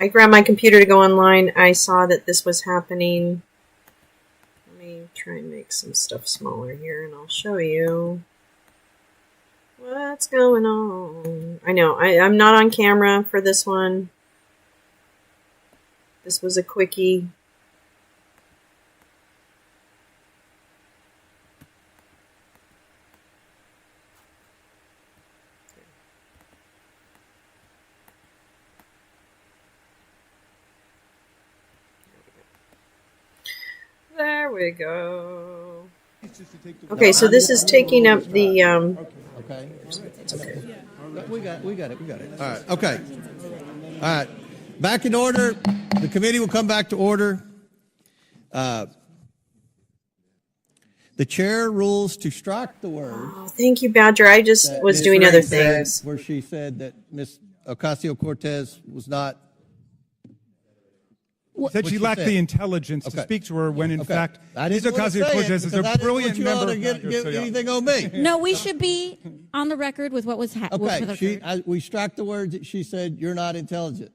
I grabbed my computer to go online. I saw that this was happening. Let me try and make some stuff smaller here, and I'll show you what's going on. I know, I'm not on camera for this one. This was a quickie. There we go. Okay, so this is taking up the. Okay. It's okay. We got it. All right. Okay. All right. Back in order. The committee will come back to order. The chair rules to strike the word. Oh, thank you, Badger. I just was doing other things. Where she said that Ms. Ocasio-Cortez was not. Said she lacked the intelligence to speak to her when, in fact, Ms. Ocasio-Cortez is a brilliant member. Get anything on me. No, we should be on the record with what was happening. Okay, we struck the words that she said, you're not intelligent.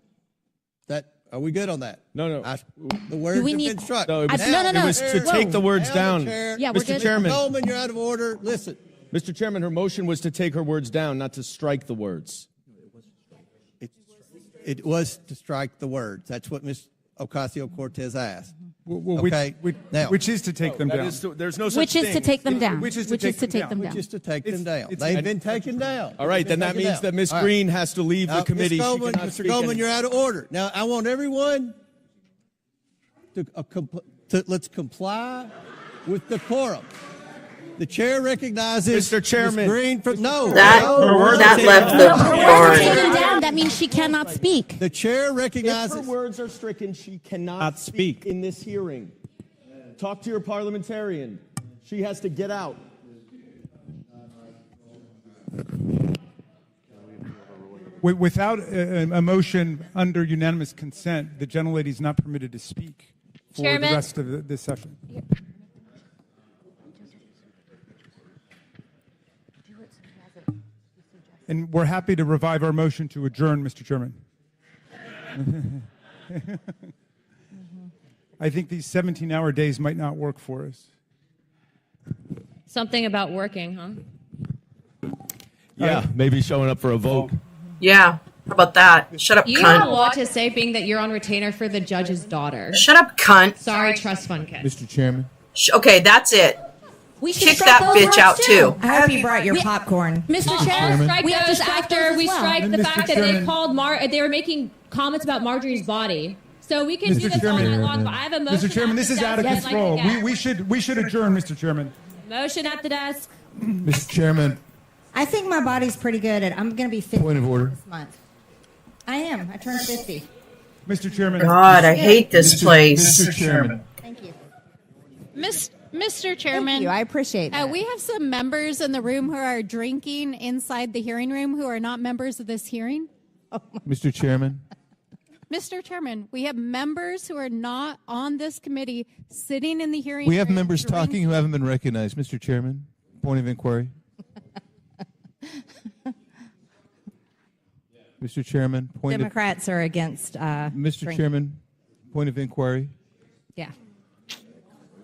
Are we good on that? No. The words have been struck. No, it was to take the words down. Mr. Chairman. Coleman, you're out of order. Listen. Mr. Chairman, her motion was to take her words down, not to strike the words. It was to strike the words. That's what Ms. Ocasio-Cortez asked. Okay. Which is to take them down. There's no such Which thing. to take them down. Which is to take them down. Which is to take them down. They've been taken down. All right, then that means that Ms. Green has to leave the committee. Mr. Goldman, you're out of order. Now, I want everyone to let's comply with the quorum. The chair recognizes Mr. Chairman. Ms. Green from That left the barn. That means she cannot speak. The chair recognizes. If her words are stricken, she cannot speak in this hearing. Talk to your parliamentarian. She has to get out. Without a motion under unanimous consent, the gentlelady is not permitted to speak for the rest of this session. And we're happy to revive our motion to adjourn, Mr. Chairman. I think these 17-hour days might not work for us. Something about working, huh? Yeah, maybe showing up for a vote. Yeah, how about that? Shut up, You cunt. have a lot to say, being that you're on retainer for the judge's daughter. Shut up, cunt. Sorry, trust fund kid. Mr. Chairman. Okay, that's it. We should Kick strike that those bitch words out, too. I hope you brought your popcorn. Mr. We Chairman, strike we have to those strike after those as we well. strike And the Mr. fact that they Chairman- called they were making comments about Marjorie's body. So we can do this all night long. But I have a motion. Mr. Chairman, this is out of control. We should adjourn, Mr. Chairman. Motion at the desk. Mr. Chairman. I think my body's pretty good at I'm going to be 50 Point of order. this month. I am. I turned 50. Mr. Chairman. God, I hate this place. Mr. Chairman. Thank you. Mr. Chairman, Thank you. I appreciate that. we have some members in the room who are drinking inside the hearing room who are not members of this hearing. Mr. Chairman. Mr. Chairman, we have members who are not on this committee sitting in the hearing We have room members drinking. talking who haven't been recognized. Mr. Chairman. Point of inquiry. Mr. Chairman. Democrats are against Mr. drinking. Chairman. Point of inquiry. Yeah.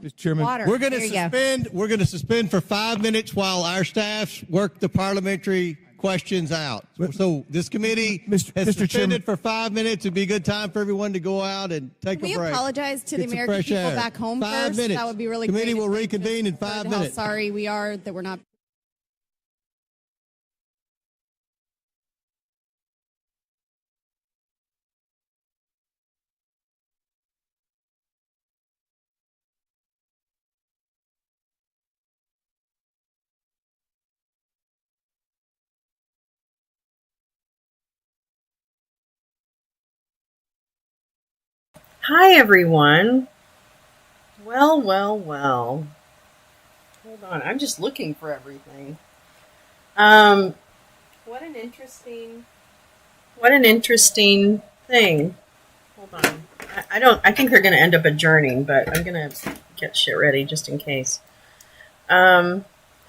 Mr. Chairman. Water. We're going There to you go. suspend. We're going to suspend for 5 minutes while our staffs work the parliamentary questions out. So this committee has Mr. Chairman. suspended for 5 minutes. It'd be a good time for everyone to go out and take Can a we break. apologize to Get the some American fresh people air. back home 5 first? minutes. That would be really Committee great. will if they reconvene in just 5 heard minutes. How sorry we are that we're not. Hi, everyone. Well. Hold on, I'm just looking for everything. What an interesting thing. Hold on. I think they're going to end up adjourning, but I'm going to get shit ready just in case. I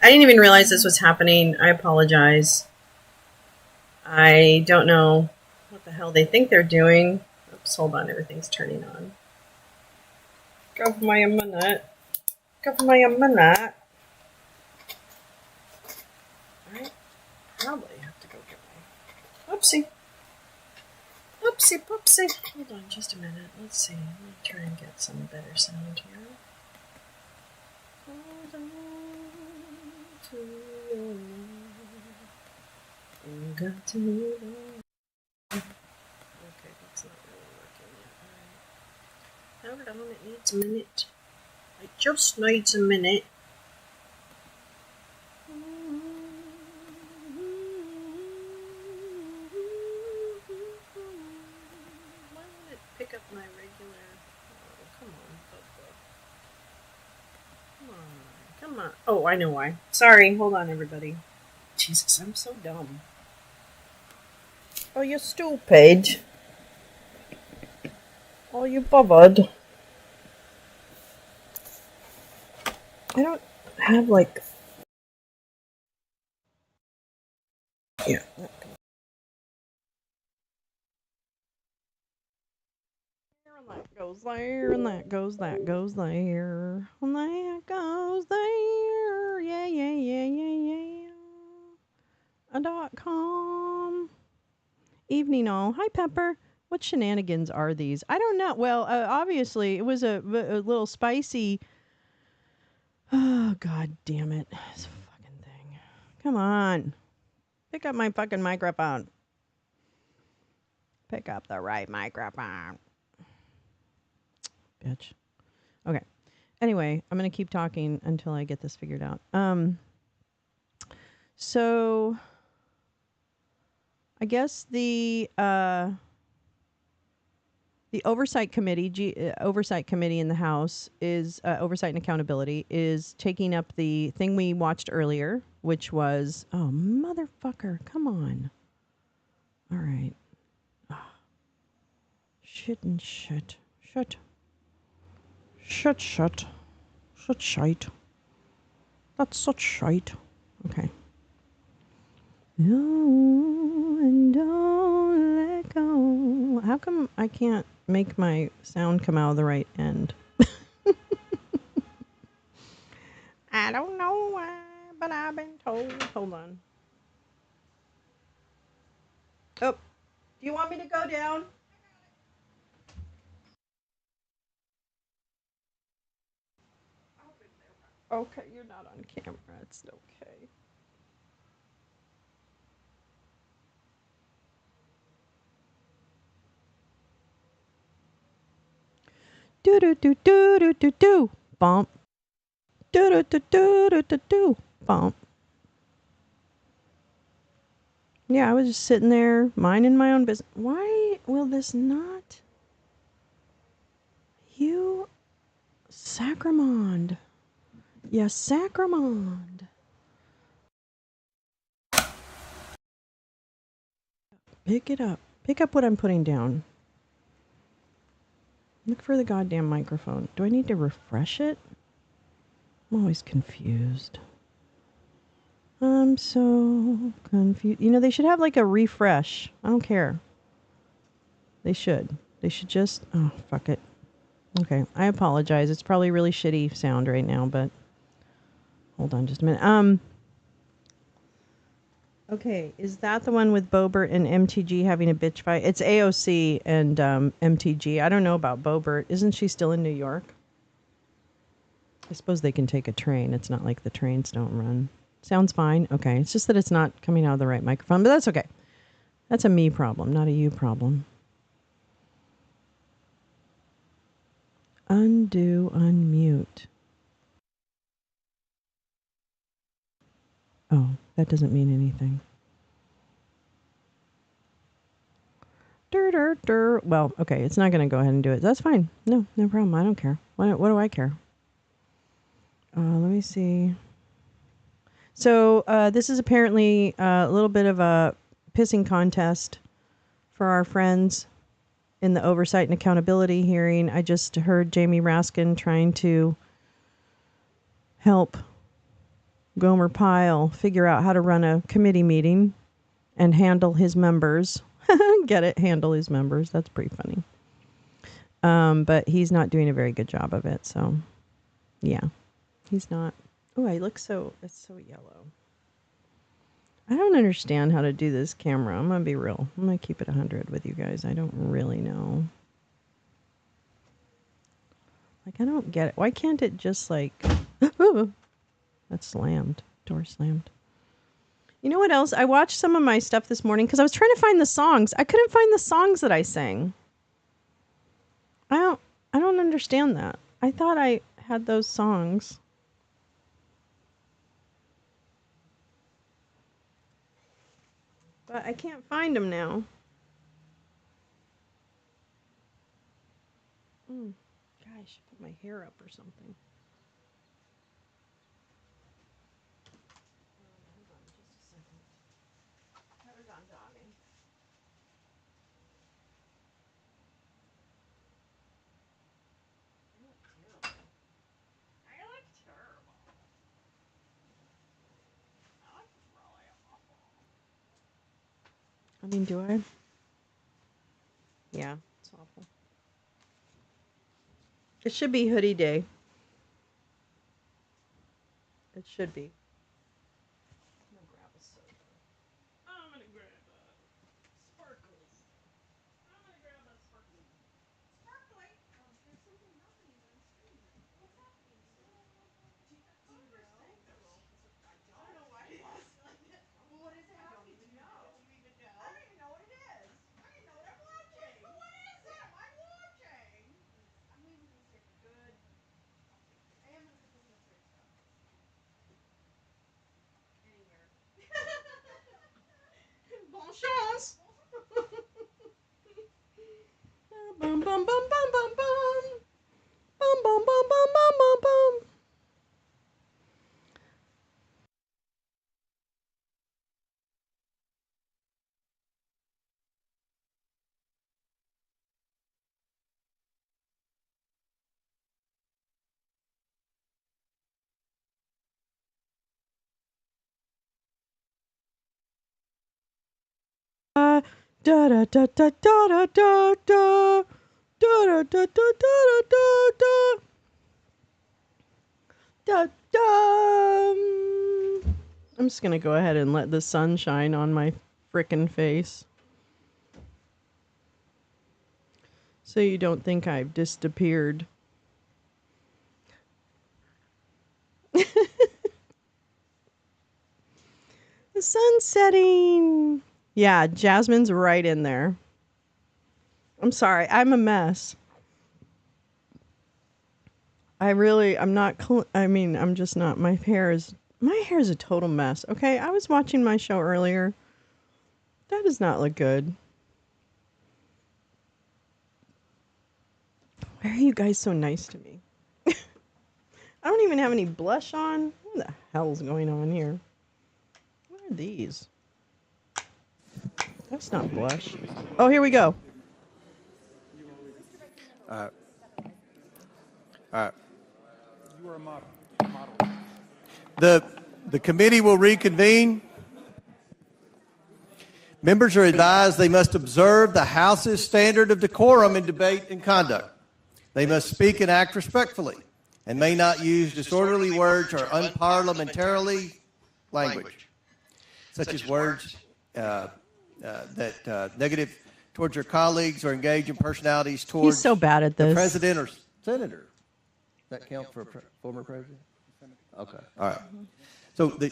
didn't even realize this was happening. I apologize. I don't know what the hell they think they're doing. Oops, hold on, everything's turning on. Give me a minute. Give me a minute. I probably have to go get my... Oopsie. Oopsie poopsie. Hold on just a minute. Let's see. Let me try and get some better sound here. Hold on to your love. You got to move on. Okay, that's not really working yet. Alright. Hold on, it needs a minute. It just needs a minute. Why won't it pick up my regular... Oh, come on, Bubba. Come on. Oh, I know why. Sorry, hold on, everybody. Jesus, I'm so dumb. Oh, you're stupid. Oh, you bothered. I don't have, like... Yeah. And that goes there, and that goes there, and that goes there. Yeah. .com. Evening all. Hi, Pepper. What shenanigans are these? I don't know. Well, obviously, it was a little spicy. Oh, God damn it. This fucking thing. Come on. Pick up my fucking microphone. Pick up the right microphone. Bitch. Okay. Anyway, I'm going to keep talking until I get this figured out. So I guess the Oversight Committee, Oversight Committee in the House is Oversight and Accountability is taking up the thing we watched earlier, which was motherfucker, come on. All right. Shit. That's such shite. Okay. No, and don't let go. How come I can't make my sound come out of the right end? I don't know why, but I've been told. Hold on. Oh, do you want me to go down? Okay, you're not on camera. It's okay. Do. Bump. Do. Bump. Yeah, I was just sitting there, minding my own business. Why will this not? You sacramond. Yes, sacramond. Pick it up. Pick up what I'm putting down. Look for the goddamn microphone. Do I need to refresh it? I'm always confused. I'm so confused. You know, they should have like a refresh. I don't care. They should. They should just... Oh, fuck it. Okay, I apologize. It's probably really shitty sound right now, but... Hold on just a minute. Okay, is that the one with Boebert and MTG having a bitch fight? It's AOC and MTG. I don't know about Boebert. Isn't she still in New York? I suppose they can take a train. It's not like the trains don't run. Sounds fine. Okay, it's just that it's not coming out of the right microphone, but that's okay. That's a me problem, not a you problem. Undo, unmute. Oh, that doesn't mean anything. Well, okay, it's not going to go ahead and do it. That's fine. No problem. I don't care. What do I care? Let me see. So this is apparently a little bit of a pissing contest for our friends in the Oversight and Accountability hearing. I just heard Jamie Raskin trying to help Gomer Pyle figure out how to run a committee meeting and handle his members. Get it? Handle his members. That's pretty funny. But he's not doing a very good job of it. So, yeah, he's not. Oh, it's so yellow. I don't understand how to do this camera. I'm going to be real. I'm going to keep it 100 with you guys. I don't really know. Like, I don't get it. Why can't it just like... That's slammed. Door slammed. You know what else? I watched some of my stuff this morning because I was trying to find the songs. I couldn't find the songs that I sang. I don't understand that. I thought I had those songs. But I can't find them now. God, I should put my hair up or something. Hold on just a second. Put it on Doggy. I look terrible. I look terrible. I look really awful. I mean, do I? Yeah, it's awful. It should be hoodie day. It should be. I'm gonna grab a soda. I'm gonna grab a sparkly. I'm gonna grab a sparkly. Sparkly! Oh, there's something happening on screen. What's happening? Oversight. I don't know why it is like that. Well, what is it happening? Do you know? Do you even know? I don't even know what it is. I don't even know what I'm watching. What is it? What am I watching? I'm leaving this here for good. I am gonna put this in the fridge though. Anywhere. Bon chance. Bum bum bum bum bum bum. Bum bum bum bum bum bum bum. Da da da da da da da da da da da da da da da. I'm just gonna go ahead and let the sun shine on my frickin' face, so you don't think I've disappeared. The sun's setting. Yeah, Jasmine's right in there. I'm sorry, I'm a mess. I'm just not. My hair is a total mess. Okay, I was watching my show earlier. That does not look good. Why are you guys so nice to me? I don't even have any blush on. What the hell's going on here? What are these? That's not blush. Oh, here we go. All right. You are a model. The committee will reconvene. Members are advised they must observe the House's standard of decorum in debate and conduct. They must speak and act respectfully and may not use disorderly words or unparliamentary language, such as words that negative towards your colleagues or engage in personalities towards He's so bad at this. the president or senator. Does that count for a former president? Okay. All right. So the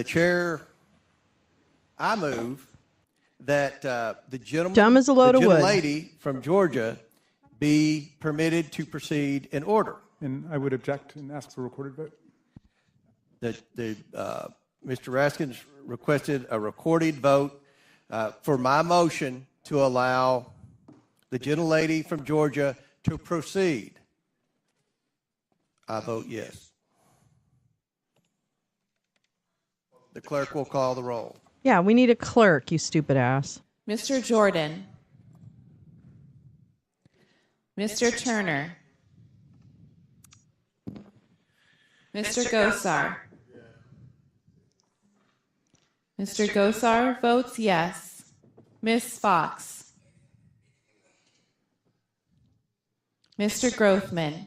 chair, I move that the gentleman, Dumb as a load the of wood. lady from Georgia, be permitted to proceed in order. And I would object and ask for a recorded vote. Mr. Raskins requested a recorded vote for my motion to allow the gentlelady from Georgia to proceed. I vote yes. The clerk will call the roll. Yeah, we need a clerk, you stupid ass. Mr. Jordan. Mr. Turner. Mr. Gosar. Mr. Gosar votes yes. Miss Fox. Mr. Grothman.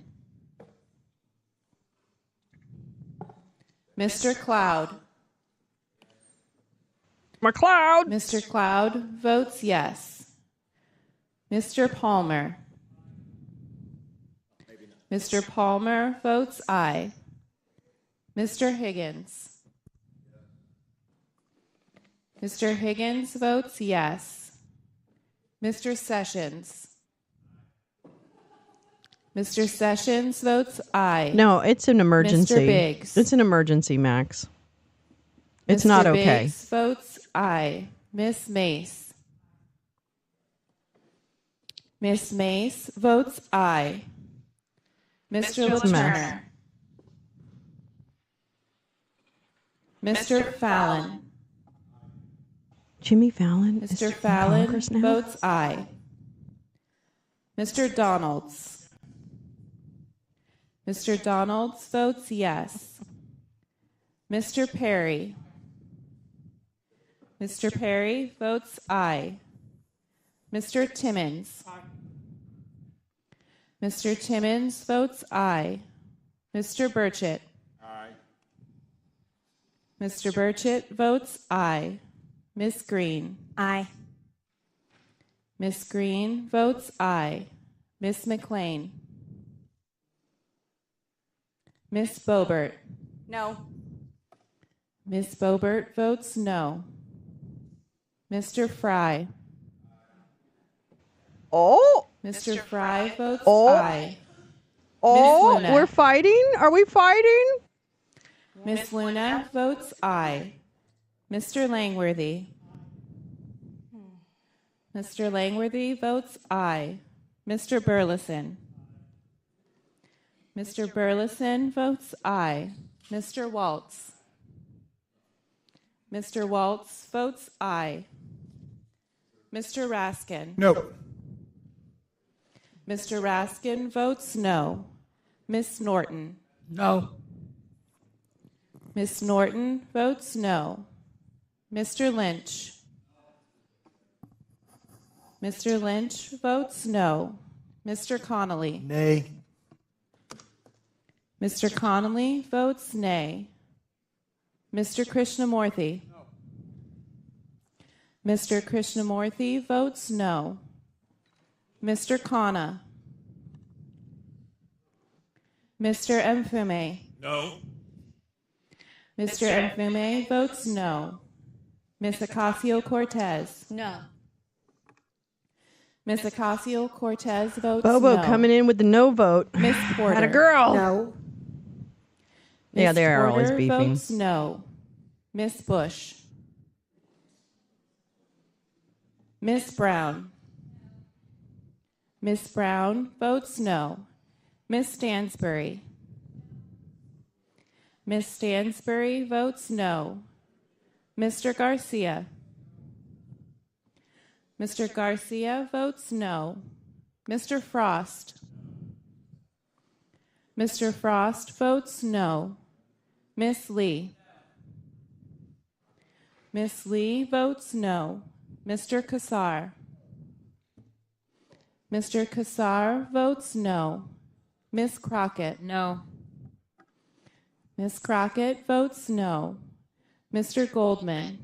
Mr. Cloud. McLeod. Mr. Cloud votes yes. Mr. Palmer. Mr. Palmer votes aye. Mr. Higgins. Mr. Higgins votes yes. Mr. Sessions. Mr. Sessions votes aye. No, it's an emergency. Mr. Biggs. It's an emergency, Max. It's Mr. not okay. Biggs votes aye. Miss Mace. Miss Mace votes aye. Mr. LaTurner. Mr. Fallon. Jimmy Fallon. Mr. Fallon votes aye. Mr. Donalds. Mr. Donalds votes yes. Mr. Perry. Mr. Perry votes aye. Mr. Timmons. Mr. Timmons votes aye. Mr. Burchett. Aye. Mr. Burchett votes aye. Miss Green. Aye. Miss Green votes aye. Miss McLean. Miss Boebert. No. Miss Boebert votes no. Mr. Fry. Oh. Mr. Fry votes Oh. aye. Oh, Miss Luna. we're fighting? Are we fighting? Miss Luna votes aye. Mr. Langworthy. Mr. Langworthy votes aye. Mr. Burleson. Mr. Burleson votes aye. Mr. Waltz. Mr. Waltz votes aye. Mr. Raskin. No. Mr. Raskin votes no. Miss Norton. No. Miss Norton votes no. Mr. Lynch. Mr. Lynch votes no. Mr. Connolly. Nay. Mr. Connolly votes nay. Mr. Krishnamurthy. Mr. Krishnamurthy votes no. Mr. Khanna. Mr. Mfume. No. Mr. Mfume votes no. Miss Ocasio-Cortez. No. Miss Ocasio-Cortez votes Bobo no. coming in with the no vote. Miss Porter. Had a girl. No. Yeah, Miss they are always Porter beefing. votes no. Miss Bush. Miss Brown. Miss Brown votes no. Miss Stansbury. Miss Stansbury votes no. Mr. Garcia. Mr. Garcia votes no. Mr. Frost. Mr. Frost votes no. Miss Lee. Miss Lee votes no. Mr. Kassar. Mr. Kassar votes no. Miss Crockett. No. Miss Crockett votes no. Mr. Goldman.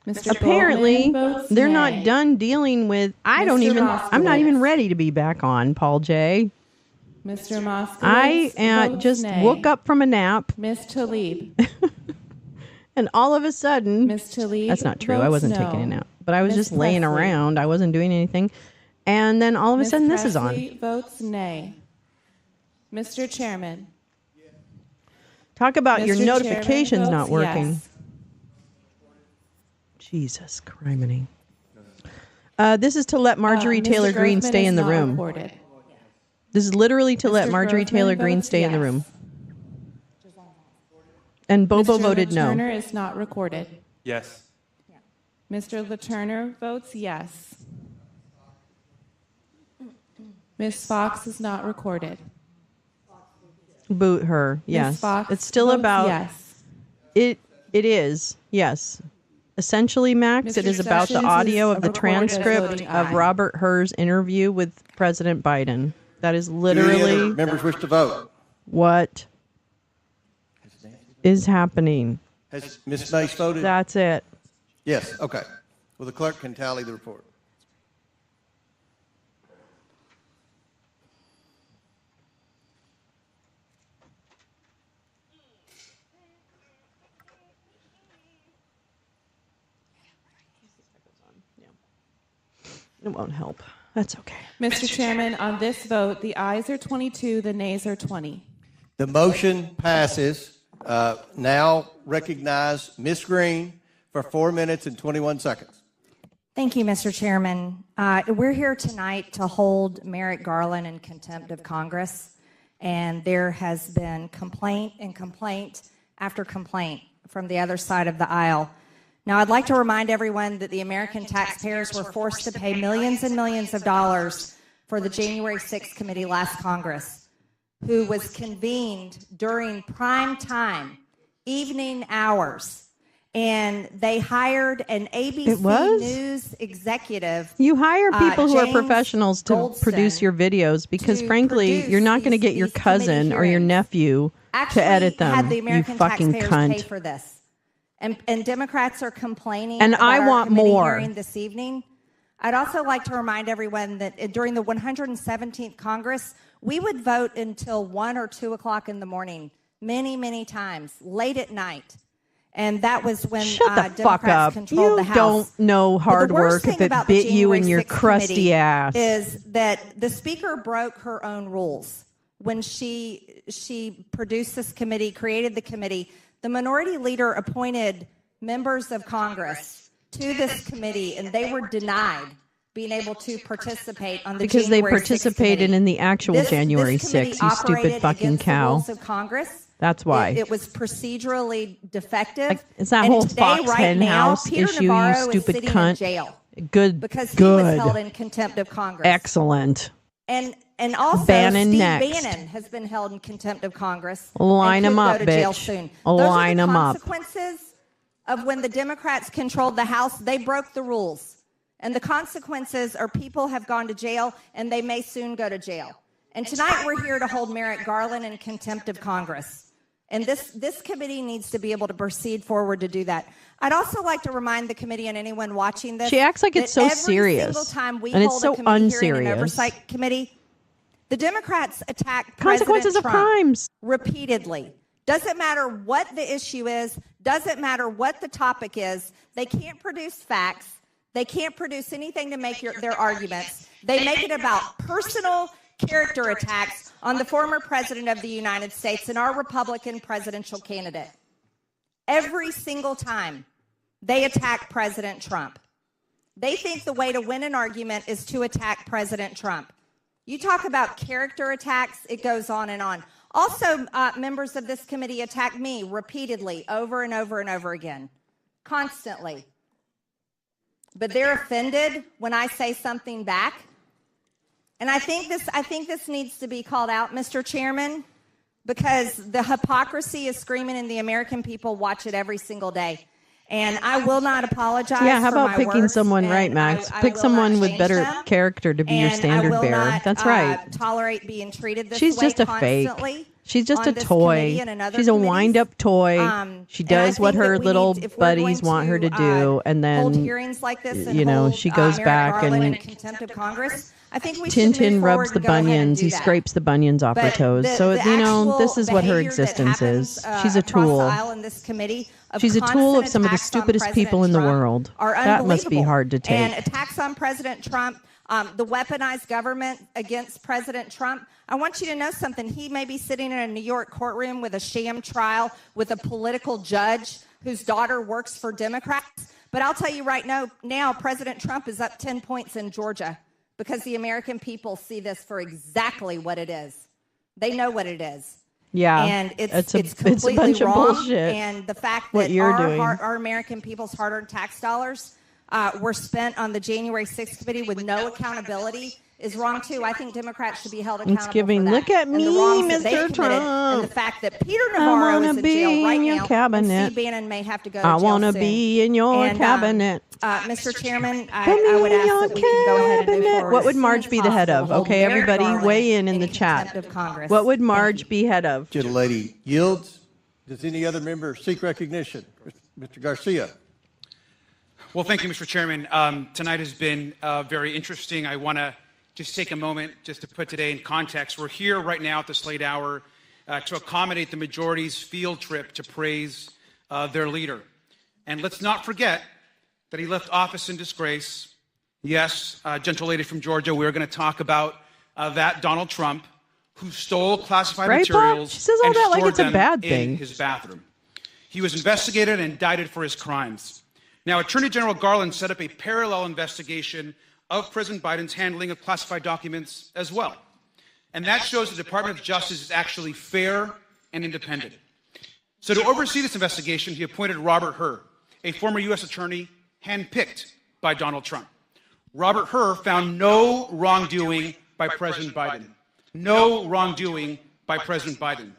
Mr. Apparently, Goldman votes they're nay. not done dealing with. I'm not Moskowitz. even ready to be back on, Paul J. Mr. Moskowitz I votes just nay. woke up from a nap, Miss Tlaib. and all of a sudden, Miss Tlaib. that's not true. I votes wasn't no. taking a nap, but I was Miss just laying Presley. around. I wasn't doing anything, and then all of a Miss sudden, this is on. Presley votes nay. Mr. Chairman. Talk about your Mr. notifications Chairman not votes working. yes. Jesus criminy. This is to let Marjorie Mr. Taylor Greene Grothman stay is in the not room. reported. This is literally to let Mr. Marjorie Grothman Taylor Greene votes stay in the yes. room. And Bobo Mr. voted no. Turner is not recorded. Yes. Mr. LaTurner votes yes. Miss Fox is not recorded. Boot her. Miss Yes. Fox It's still votes about yes. it is. Yes. Essentially, Max, Mr. it is about the Sessions audio is of the recorded as transcript voting of aye. Robert Hur's interview with President Biden. That is Do any other literally members wish to vote? what is happening. Has Ms. Mace voted? That's it. Yes. Okay. Well, the clerk can tally the report. It won't help. That's okay. Mr. Chairman, on this vote, the ayes are 22, the nays are 20. The motion passes. Now recognize Ms. Green for 4 minutes and 21 seconds. Thank you, Mr. Chairman. We're here tonight to hold Merrick Garland in contempt of Congress, and there has been complaint and complaint after complaint from the other side of the aisle. Now, I'd like to remind everyone that the American taxpayers were forced to pay millions and millions of dollars for the January 6th committee last Congress, who was convened during prime time, evening hours, and they hired an ABC News executive. You hire people who are James professionals to Goldstein, produce your videos because, to frankly, produce you're not going to get these your committee cousin or your hearings. nephew Actually, to edit them. had the You American fucking taxpayers pay cunt. for this. And Democrats are complaining And about I our want committee more. hearing this evening. I'd also like to remind everyone that during the 117th Congress, we would vote until 1 or 2 o'clock in the morning, many, many times, late at night. And that was when Shut the fuck Democrats up. controlled You the House. don't know hard But the worst work if thing it about the bit you in January your 6th crusty committee ass. is that the Speaker broke her own rules when she produced this committee, created the committee. The minority leader appointed members of Congress to this committee, and they were denied being able to participate on the Because January they 6th participated committee. in the actual January This committee 6th, you stupid operated fucking against the cow. rules of Congress. That's why. It was procedurally defective. It's that And whole today, Fox right Hen now, House Peter issue, you Navarro is stupid sitting cunt. in jail Good. because he Good. was held in contempt of Congress. Excellent. And also, Bannon Steve next. Bannon has been held in contempt of Congress. Line and him could up, go to jail bitch. soon. Line Those are him the up. consequences of when the Democrats controlled the House. They broke the rules. And the consequences are people have gone to jail, and they may soon go to jail. And tonight we're here to hold Merrick Garland in contempt of Congress. And this committee needs to be able to proceed forward to do that. I'd also like to remind the committee and anyone watching this. She acts like it's that so every serious, single time we and it's hold so a committee hearing, unserious. an oversight committee, the Democrats attack Consequences President of Trump crimes. repeatedly. Doesn't matter what the issue is. Doesn't matter what the topic is. They can't produce facts. They can't produce anything to make their arguments. They make it about personal character attacks on the former president of the United States and our Republican presidential candidate. Every single time they attack President Trump. They think the way to win an argument is to attack President Trump. You talk about character attacks, it goes on and on. Also, members of this committee attack me repeatedly, over and over and over again, constantly. But they're offended when I say something back. And I think this needs to be called out, Mr. Chairman, because the hypocrisy is screaming and the American people watch it every single day. And I will not apologize. Yeah, how for about my picking words, someone and right, Max? I Pick will someone not with change better them. character to be your And standard I will bearer. not, That's right. Tolerate being treated this She's way just a fake. constantly She's just on a this toy. committee and in other She's a committees. wind-up toy. She And I does what think that her we little need, if we're buddies going want her to do, and hold then hearings like this and you know hold, she goes Merrick back Garland and in contempt of Congress. I think we should Tintin move rubs forward the and go ahead and bunions. do He that. scrapes the bunions off her But toes. the So you know actual this is what her behavior that existence happens, is. She's a across tool. the aisle in this committee of She's a tool of constant some of the attacks on stupidest President people in the Trump world. are That must be unbelievable. hard to take. And attacks on President Trump, the weaponized government against President Trump. I want you to know something. He may be sitting in a New York courtroom with a sham trial with a political judge whose daughter works for Democrats. But I'll tell you right now, President Trump is up 10 points in Georgia because the American people see this for exactly what it is. They know what it is. Yeah, and it's it's completely a bunch wrong. of bullshit. And the fact what that you're doing. our American people's hard-earned tax dollars were spent on the January 6th committee with no accountability is wrong too. I think Democrats should be held accountable Thanksgiving. for that. Look at and me, the wrongs that they Mr. committed, and the Trump. fact that Peter Navarro is in jail right now, cabinet. and Steve Bannon may have to go to I jail want to soon. be in your And, cabinet. Mr. Chairman, I Put me would in ask your that we can go ahead and move cabinet. forward What as would soon Marge as be the head of? possible. Hold Okay, Merrick everybody Garland weigh in the in chat. contempt of Congress. What would Marge be head of? Gentlelady yields. Does any other member seek recognition? Mr. Garcia. Well, thank you, Mr. Chairman. Tonight has been very interesting. I want to just take a moment just to put today in context. We're here right now at this late hour to accommodate the majority's field trip to praise their leader. And let's not forget that he left office in disgrace. Yes, gentle lady from Georgia, we're going to talk about that Donald Trump who stole classified Right, Bob? materials She says all and that like stored it's a them bad in thing. his bathroom. He was investigated and indicted for his crimes. Now, Attorney General Garland set up a parallel investigation of President Biden's handling of classified documents as well. And that shows the Department of Justice is actually fair and independent. So to oversee this investigation, he appointed Robert Hur, a former U.S. attorney handpicked by Donald Trump. Robert Hur found no wrongdoing by President Biden. No wrongdoing by President Biden.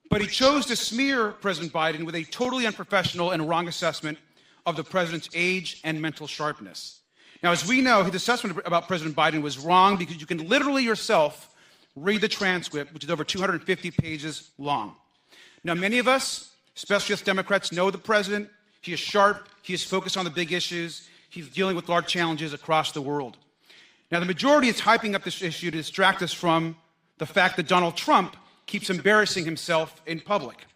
But he chose to smear President Biden with a totally unprofessional and wrong assessment of the president's age and mental sharpness. Now, as we know, his assessment about President Biden was wrong because you can literally yourself read the transcript, which is over 250 pages long. Now, many of us, especially us Democrats, know the president. He is sharp. He is focused on the big issues. He's dealing with large challenges across the world. Now, the majority is hyping up this issue to distract us from the fact that Donald Trump keeps embarrassing himself in public.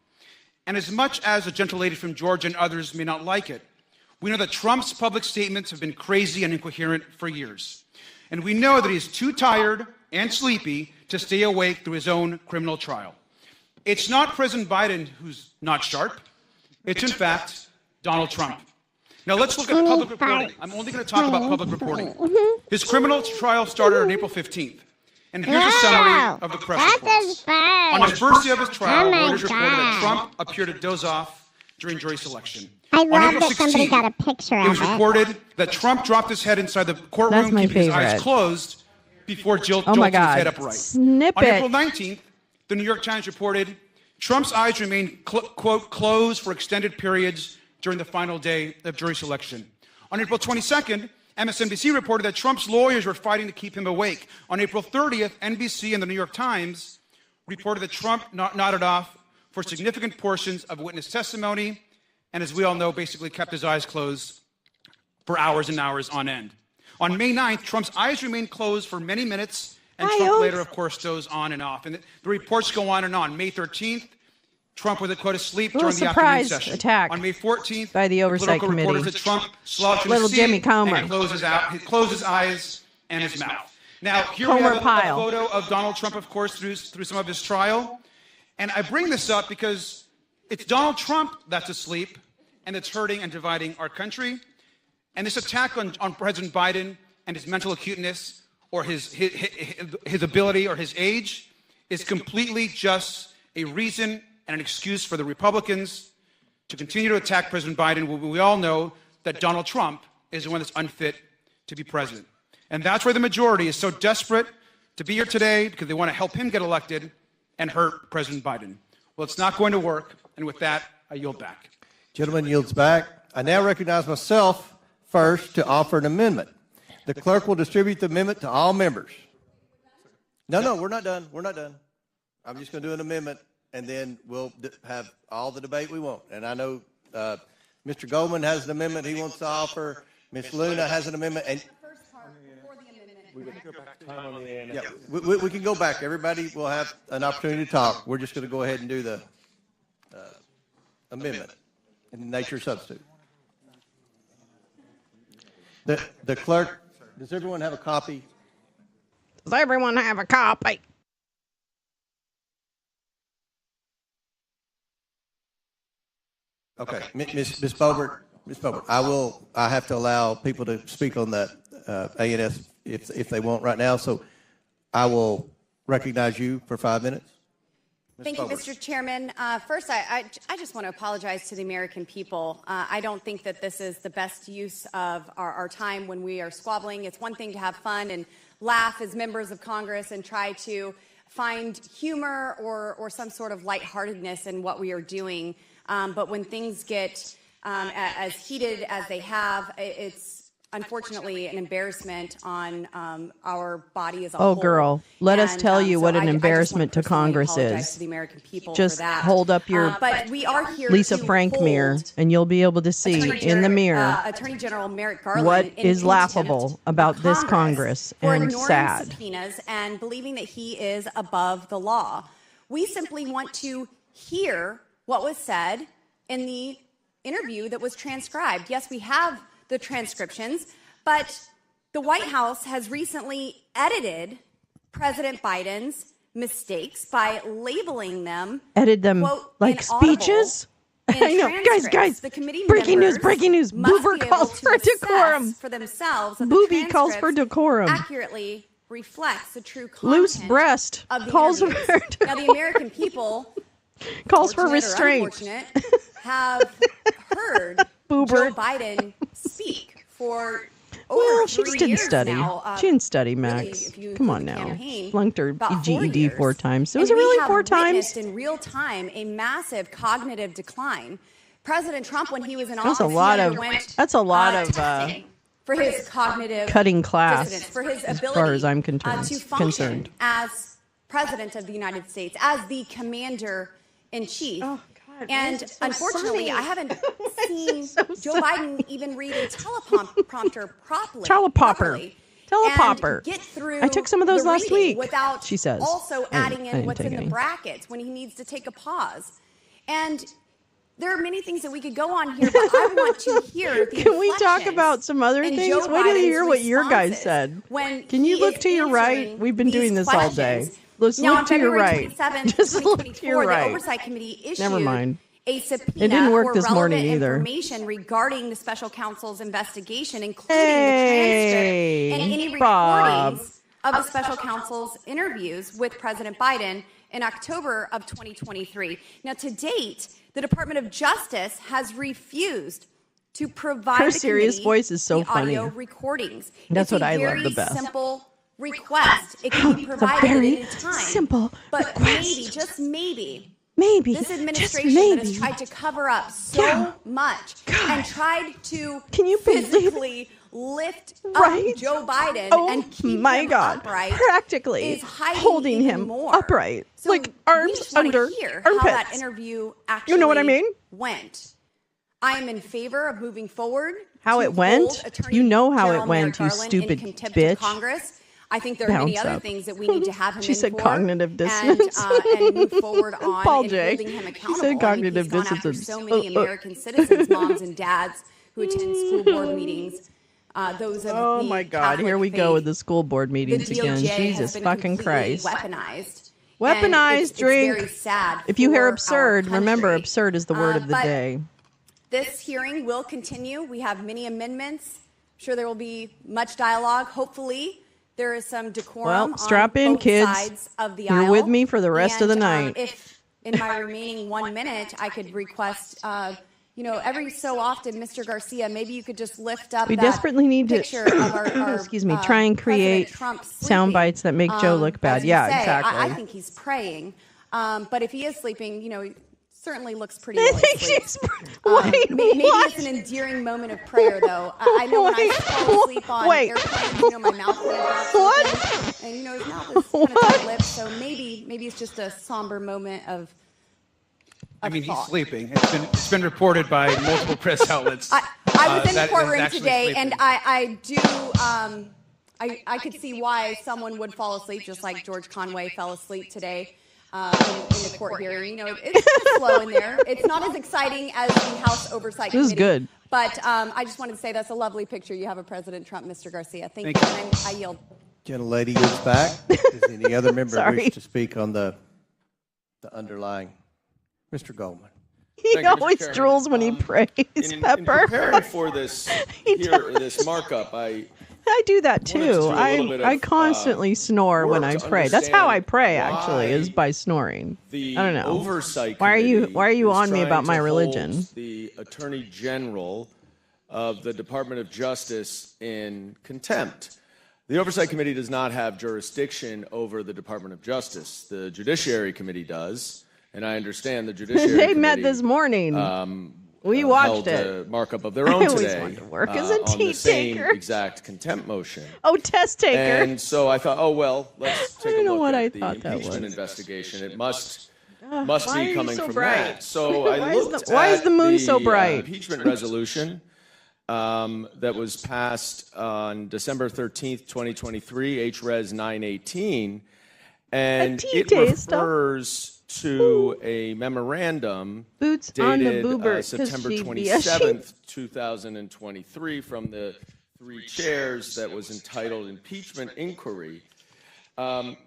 And as much as the gentle lady from Georgia and others may not like it, we know that Trump's public statements have been crazy and incoherent for years. And we know that he is too tired and sleepy to stay awake through his own criminal trial. It's not President Biden who's not sharp. It's, in fact, Donald Trump. Now, let's look at public reporting. I'm only going to talk about public reporting. His criminal trial started on April 15th. And here's a summary of the press reports. On the first day of his trial, Reuters reported that Trump appeared to doze off during jury selection. I On love April that somebody 16th, got a picture it was of it. reported that Trump dropped his head inside the courtroom, That's my keeping his eyes favorite. closed before jolting Oh my his God. head upright. Snip On it. April 19th, the New York Times reported Trump's eyes remained, quote, closed for extended periods during the final day of jury selection. On April 22nd, MSNBC reported that Trump's lawyers were fighting to keep him awake. On April 30th, NBC and the New York Times reported that Trump nodded off for significant portions of witness testimony, and as we all know, basically kept his eyes closed for hours and hours on end. On May 9th, Trump's eyes remained closed for many minutes, and Trump later, of course, dozed on and off. And the reports go on and on. May 13th, Trump was, quote, asleep during the afternoon session. Attack on May 14th, by the Oversight political Committee. reporters that Trump slouched in Little his seat Jimmy Comer. and closed his eyes and his mouth. Now, here Comer we have a Pile. photo of Donald Trump, of course, through some of his trial. And I bring this up because it's Donald Trump that's asleep and that's hurting and dividing our country. And this attack on President Biden and his mental acuteness or his ability or his age is completely just a reason and an excuse for the Republicans to continue to attack President Biden when we all know that Donald Trump is the one that's unfit to be president. And that's where the majority is so desperate to be here today because they want to help him get elected and hurt President Biden. Well, it's not going to work. And with that, I yield back. Gentleman yields back. I now recognize myself first to offer an amendment. The clerk will distribute the amendment to all members. No, we're not done. We're not done. I'm just going to do an amendment, and then we'll have all the debate we want. And I know Mr. Goldman has an amendment he wants to offer. Ms. Luna has an amendment. And yeah, we can go back. Everybody will have an opportunity to talk. We're just going to go ahead and do the amendment in nature substitute. The clerk, does everyone have a copy? Does everyone have a copy? Okay, Ms. Boebert, I have to allow people to speak on that A&S if they want right now. So I will recognize you for 5 minutes. Ms. Thank you, Bowers. Mr. Chairman. First, I just want to apologize to the American people. I don't think that this is the best use of our time when we are squabbling. It's one thing to have fun and laugh as members of Congress and try to find humor or some sort of lightheartedness in what we are doing. But when things get as heated as they have, it's unfortunately an embarrassment on our body as a whole. Oh, girl, let us tell you what an I embarrassment to just want Congress personally apologize is. to the American people Just for that. hold up your But we are here Lisa to Frank hold mirror, and you'll be able to see in the mirror Attorney General Merrick Garland what in is contempt laughable about this Congress for and ignoring sad. subpoenas and believing that he is above the law. We simply want to hear what was said in the interview that was transcribed. Yes, we have the transcriptions, but the White House has recently edited President Biden's mistakes by labeling them, Edited them quote, like inaudible speeches. in I know, guys. The committee Breaking news! members Breaking news! must Boober be able calls to for decorum. assess for themselves that Booby the calls for transcripts decorum. accurately reflects the true content Loose breast of the calls for interviews. Now, the American people calls for fortunate or restraint. unfortunate, have heard Joe Biden speak for over Well, she 3 just didn't years study. now. She didn't study, Max. Really, if you Come include on the now. campaign, Flunked her about 4 GED years. 4 times. So was And it really we 4 have times? witnessed in real time a massive cognitive decline. President Trump, when he was in That's office, a lot he of. underwent, That's a lot of testing for his cognitive cutting class, dissonance, for his as ability far as I'm to function concerned. as president of the United States, as the commander in chief. Oh, God, and so unfortunately, funny. I haven't seen Joe Biden even read a teleprompter properly. Telepopper. Telepopper. And get through I took some of those the last reading week. without She says. also I adding in didn't what's take in the any. brackets when he needs to take a pause. And there are many things that we could go on here, but I want to hear the Can we talk inflections about some other in things? Joe Wait till you Biden's hear what your guys responses said. when Can you he look is to your right? answering We've been doing these this all day. questions. Let's Now, look on to your February right. 27th, Just look to 2024, your the right. Oversight Committee issued Never mind. a subpoena It didn't work for this morning relevant either. information regarding the special counsel's investigation, including Hey, the transcript and any Bob. recordings of the special counsel's interviews with President Biden in October of 2023. Now, to date, the Department of Justice has refused to provide Her the serious committee voice is so the audio funny. recordings. That's It's what I a love the very best. simple request. It can be It's a provided very at any time. simple but request. maybe, just maybe, Maybe. this just administration maybe. that has tried to cover up so Yeah. much and tried to Can you believe it? physically lift Right? up Joe Biden Oh and keep my him God! upright Practically is hiding holding even him more. upright, So like we arms just want under to hear armpits. how that interview actually You know what I mean? went. I am in favor of moving forward. How to it went? hold Attorney You know how General it went, Merrick you Garland stupid in contempt of bitch. Congress. I think there are many Bounce other up. things that we need to have him She in said for cognitive dissonance. and move forward on Paul and J. holding him She accountable. said cognitive he's gone after dissonance. so many American citizens, moms and dads who attend school board meetings. Those of Oh the my God! Catholic Here we faith. go with the school board meetings The again. DOJ has Jesus been fucking completely Christ! Weaponized. Weaponized And it's drink. very sad. If you hear for absurd, our remember country. absurd is the word of the But day. This hearing will continue. We have many amendments. I'm sure there will be much dialogue. Hopefully, there is some decorum Well, strap on in, both kids. sides of the You're aisle. with me for the rest of the night. If in my remaining 1 minute, I could request, every so often, Mr. Garcia, maybe you could just lift up We that desperately need to, picture of our excuse me, try and create President Trump sound sleeping. bites that make Joe look bad. As we Yeah, say, exactly. I think he's praying. But if he is sleeping, he certainly looks pretty well asleep. Wait, Maybe what? it's an endearing moment of prayer, though. I know when I fall asleep on airplanes, my mouth kind of drops open, and his mouth is kind of tight-lipped, so maybe it's just a somber moment of he's thought. sleeping. It's been reported by multiple press outlets. I was in the that courtroom actually today, sleeping. and I do. I could see why someone would fall asleep, just like George Conway fell asleep today in the court hearing. It's kind of slow in there. It's not as exciting as the House Oversight This is Committee. good. But I just wanted to say that's a lovely picture you have of President Trump, Mr. Garcia. Thank you. And I yield. Gentlelady is back. Does any other member Sorry. wish to speak on the underlying? Mr. Goldman. He Thank you, Mr. always Chairman. drools when he prays, In Pepper. preparing for this markup, I I do that wanted to too. do a little bit I of, constantly snore when I work to pray. That's how I understand pray, actually, why is by snoring. The I don't know. Oversight Why are you Committee on is me about trying my to religion? hold the Attorney General of the Department of Justice in contempt. The Oversight Committee does not have jurisdiction over the Department of Justice. The Judiciary Committee does, and I understand the Judiciary They Committee met this morning. We watched held it. a markup of their own I always today wanted to work as a on tea the same taker. exact contempt motion. Oh, test taker. And so I thought, oh well, let's take a don't know look what at I the thought that impeachment was. investigation. It must Why are be you coming so from bright? that. So I looked why is at the moon so the, bright? impeachment resolution that was passed on December 13th, 2023, HRes 918, and it refers to a memorandum Boots on the dated boober, 'cause September she be a 27th, 2023, from the three chairs that was entitled Impeachment Inquiry.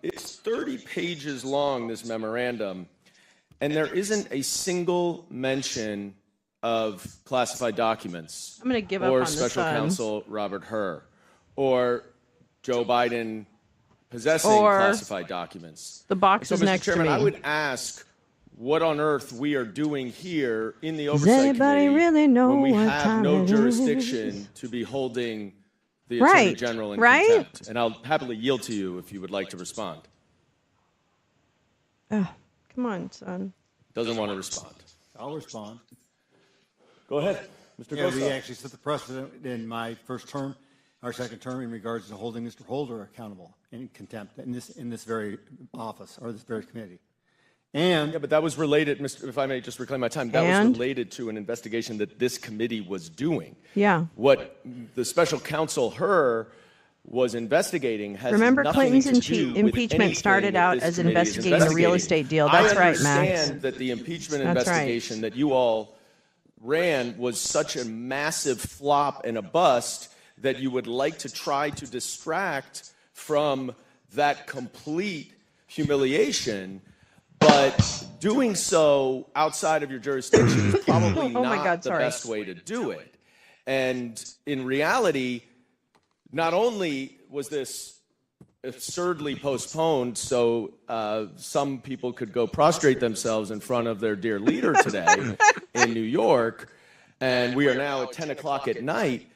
It's 30 pages long, this memorandum, and there isn't a single mention of classified documents I'm gonna give up or on the Special sun. Counsel Robert Hur or Joe Biden possessing Or classified documents. the box So, is Mr. next to Chairman, me. I would ask what on earth we are doing here in the Does Oversight anybody Committee really know when we what have time no it jurisdiction is? to be holding the Attorney Right, General in right? contempt. And I'll happily yield to you if you would like to respond. Oh, come on, son. Doesn't want to respond. I'll respond. Go ahead, Mr. Yeah, we Gosa. actually set the precedent in my first term, our second term, in regards to holding Mr. Holder accountable in contempt in this very office or this very committee. And yeah, but that was related, Mr. If I may just reclaim my time, that was related to an investigation that this committee was doing. Yeah. What the Special Counsel Hur was investigating has Remember nothing Clinton's to do with impeachment anything started that out this as committee is investigating a real estate deal. That's right, Max. I understand that the impeachment That's investigation that you all ran was such a massive flop and a bust that you would like to try to distract from that complete humiliation. But doing so outside of your jurisdiction is probably not the best way to do it. And in reality, not only was this absurdly postponed so some people could go prostrate themselves in front of their dear leader today in New York, and we are now at 10 o'clock at night,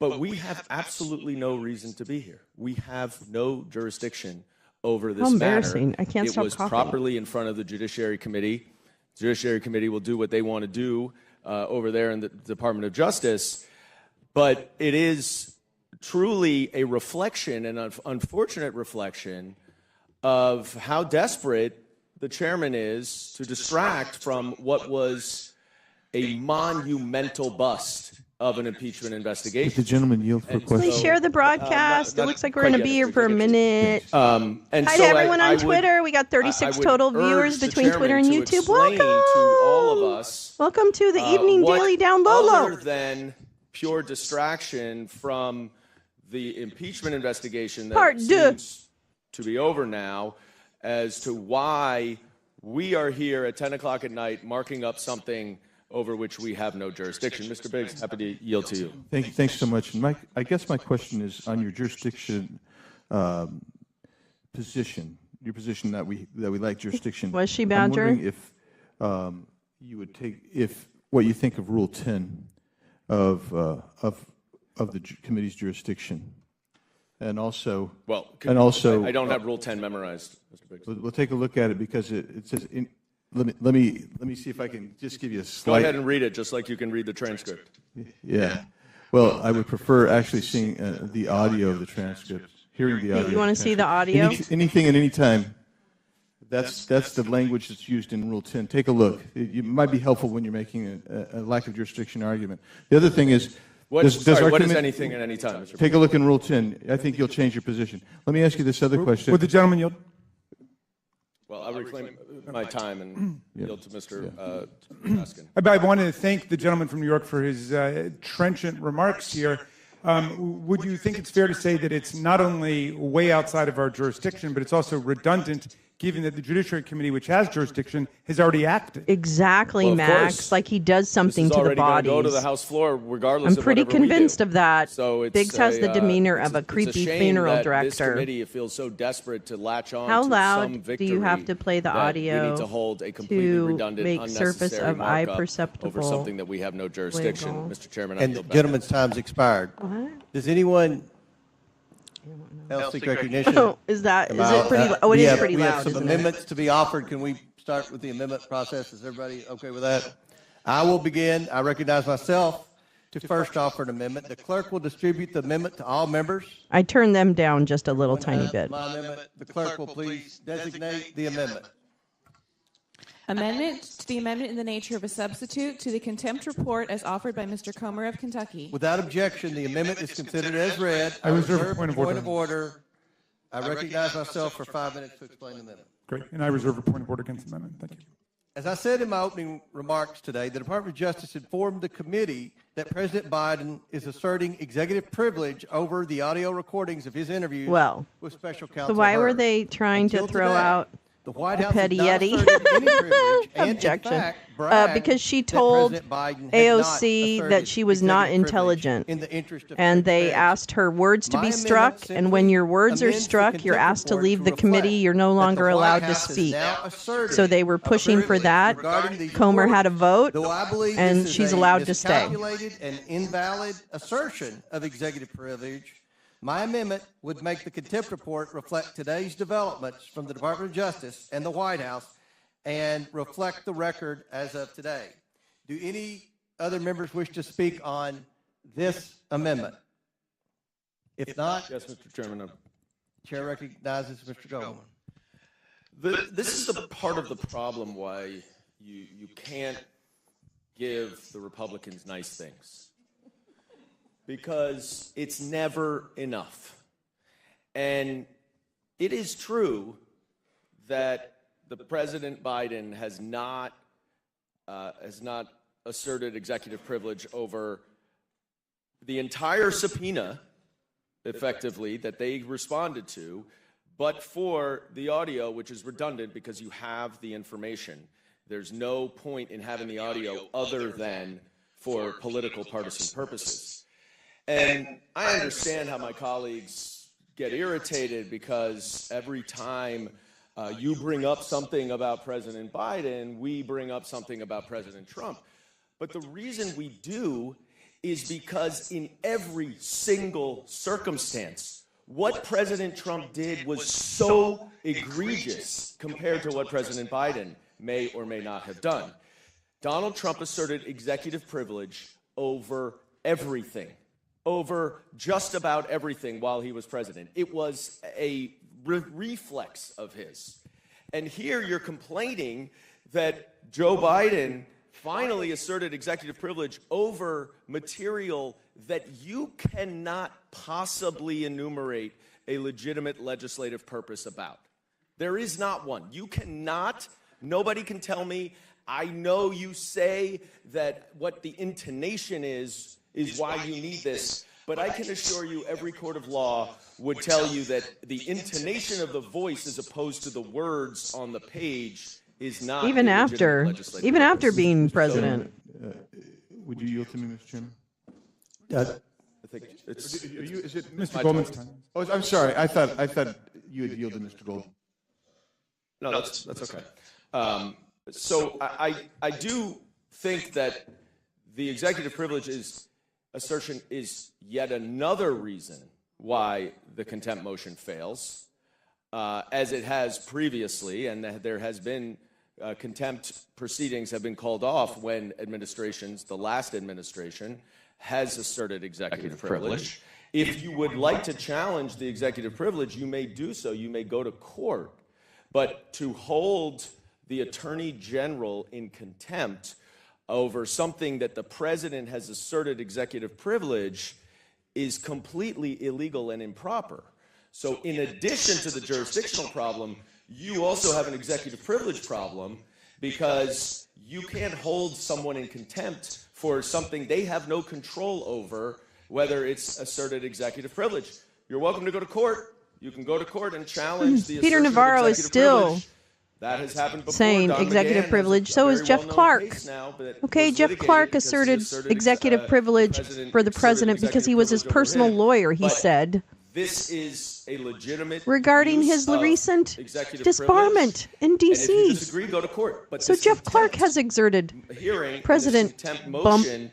but we have absolutely no reason to be here. We have no jurisdiction over this How matter. embarrassing. I can't stop It was coughing. properly in front of the Judiciary Committee. The Judiciary Committee will do what they want to do over there in the Department of Justice, but it is truly a reflection, an unfortunate reflection, of how desperate the chairman is to distract from what was a monumental bust of an impeachment investigation. Would the gentleman yield for a question? Please share the broadcast. It looks like we're going to be here for a minute. And Hi so to everyone on I would- Twitter. We got 36 total viewers urge the between Twitter and chairman to YouTube. explain Welcome. to all of us Welcome to the Evening what Daily Down Lolo. other than pure distraction from the impeachment investigation that Part deux. seems to be over now, as to why we are here at 10 o'clock at night marking up something over which we have no jurisdiction. Mr. Biggs, happy to yield to you. Thanks so much. And I guess my question is on your jurisdiction position, your position that we like jurisdiction. Was she I'm Badger? wondering if you would take what you think of Rule 10 of the committee's jurisdiction, and also I don't have Rule 10 memorized, Mr. Biggs. We'll take a look at it because it says. Let me see if I can just give you a Go slight. ahead and read it, just like you can read the transcript. Yeah. Well, I would prefer actually seeing the audio of the transcript, hearing the audio. You want to see the audio? Anything at any time. That's the language that's used in Rule 10. Take a look. It might be helpful when you're making a lack of jurisdiction argument. The other thing is, What is anything at any time, Mr. Take a look in Rule 10. I think you'll change your position. Let me ask you this other question. Would the gentleman yield? Well, I'll reclaim my time and yield to Mr. Baskin. I wanted to thank the gentleman from New York for his trenchant remarks here. Would you think it's fair to say that it's not only way outside of our jurisdiction, but it's also redundant given that the Judiciary Committee, which has jurisdiction, has already acted. Exactly, Well, of Max. course. Like he does something This is to the already gonna bodies. go to the House floor regardless I'm of pretty whatever we do. convinced of that. So it's Biggs has the demeanor of a it's creepy shame funeral that director. This committee feels so desperate to latch on How to loud some do victory you have to play the that audio we need to hold a completely to redundant, make surface unnecessary of eye markup perceptible over something that we have no jurisdiction. legal? Mr. Chairman, I And yield the back. gentleman's time's expired. What? Does anyone else seek recognition? Oh, is that? Am Is I- it pretty? Oh, it we is have- pretty we loud. have some isn't amendments to be offered. Can we start with the amendment process? Is everybody okay with that? I will begin. I recognize myself to first offer an amendment. The clerk will distribute the amendment to all members. I turned them down just a little tiny bit. My amendment. The clerk will please designate the amendment. Amendment to the amendment in the nature of a substitute to the contempt report as offered by Mr. Comer of Kentucky. Without objection, the amendment is considered as read. I reserve a point of order. Point of order. I recognize myself for 5 minutes to explain the amendment. Great. And I reserve a point of order against the amendment. Thank you. As I said in my opening remarks today, the Department of Justice informed the committee that President Biden is asserting executive privilege over the audio recordings of his interviews with special counsel. So why were Hurd. they trying Until to throw today, out the White the House petty has not Yeti? asserted any privilege and, in Objection. fact, bragged Because she that told President Biden had AOC not that she was not executive privilege intelligent. in the interest of And free they speech. asked her words to My be amendment struck, and when your words are amends the struck, you're contempt asked to report leave to the committee. reflect You're no that the longer White allowed to House has speak. now asserted So they were a pushing for privilege that. regarding these Comer had a vote, Though I believe and this is she's a allowed to stay. miscalculated and invalid assertion of executive privilege, my amendment would make the contempt report reflect today's developments from the Department of Justice and the White House and reflect the record as of today. Do any other members wish to speak on this amendment? If not, Yes, Mr. Chairman. Chair recognizes Mr. Goldman. This is the part of the problem why you can't give the Republicans nice things. Because it's never enough. And it is true that the President Biden has not asserted executive privilege over the entire subpoena, effectively, that they responded to, but for the audio, which is redundant because you have the information. There's no point in having the audio other than for political partisan purposes. And I understand how my colleagues get irritated because every time you bring up something about President Biden, we bring up something about President Trump. But the reason we do is because in every single circumstance, what President Trump did was so egregious compared to what President Biden may or may not have done. Donald Trump asserted executive privilege over everything, over just about everything while he was president. It was a reflex of his. And here you're complaining that Joe Biden finally asserted executive privilege over material that you cannot possibly enumerate a legitimate legislative purpose about. There is not one. You cannot, nobody can tell me, I know you say that what the intonation is why you need this, but I can assure you every court of law would tell you that the intonation of the voice as opposed to the words on the page is not Even a after, legitimate even legislative after being president. Would you yield to me, Mr. Chairman? I think it's, Is it Mr. Goldman's time. Oh, I'm sorry. I thought you had yielded, Mr. Gold. No, that's okay. So I do think that the executive privilege assertion is yet another reason why the contempt motion fails, as it has previously, and there has been contempt proceedings have been called off when administrations, the last administration, has asserted executive privilege. If you would like to challenge the executive privilege, you may do so. You may go to court. But to hold the Attorney General in contempt over something that the President has asserted executive privilege is completely illegal and improper. So in addition to the jurisdictional problem, you also have an executive privilege problem because you can't hold someone in contempt for something they have no control over, whether it's asserted executive privilege. You're welcome to go to court, You can go to court and challenge the Peter assertion of Navarro is executive still privilege. That has happened before. saying Don executive McGahn privilege. has a So is very Jeff well-known Clark. case now, but Okay, was Jeff litigated Clark because he asserted executive privilege for the president because he was his personal lawyer, he said. This is a legitimate regarding use his of recent executive disbarment in privilege. And if you D.C. disagree, go to court. But So this Jeff Clark contempt has exerted hearing, President this contempt Bump motion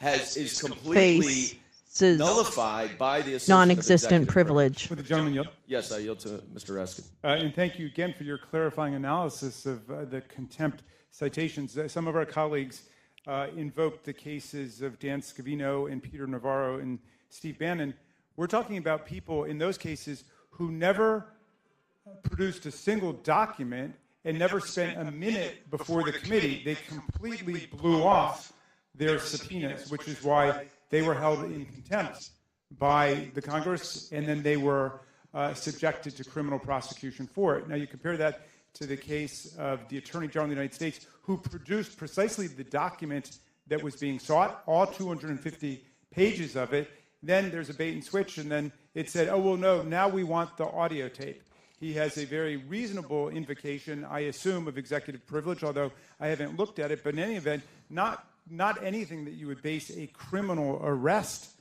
is completely nullified by the assertion non-existent of privilege. Would the gentleman yield? Yes, I yield to Mr. Raskin. And thank you again for your clarifying analysis of the contempt citations. Some of our colleagues invoked the cases of Dan Scavino and Peter Navarro and Steve Bannon. We're talking about people in those cases who never produced a single document and never spent a minute before the committee. They completely blew off their subpoenas, which is why they were held in contempt by the Congress, and then they were subjected to criminal prosecution for it. Now, you compare that to the case of the Attorney General of the United States, who produced precisely the document that was being sought, all 250 pages of it. Then there's a bait and switch, and then it said, oh, well, no, now we want the audio tape. He has a very reasonable invocation, I assume, of executive privilege, although I haven't looked at it. But in any event, not anything that you would base a criminal arrest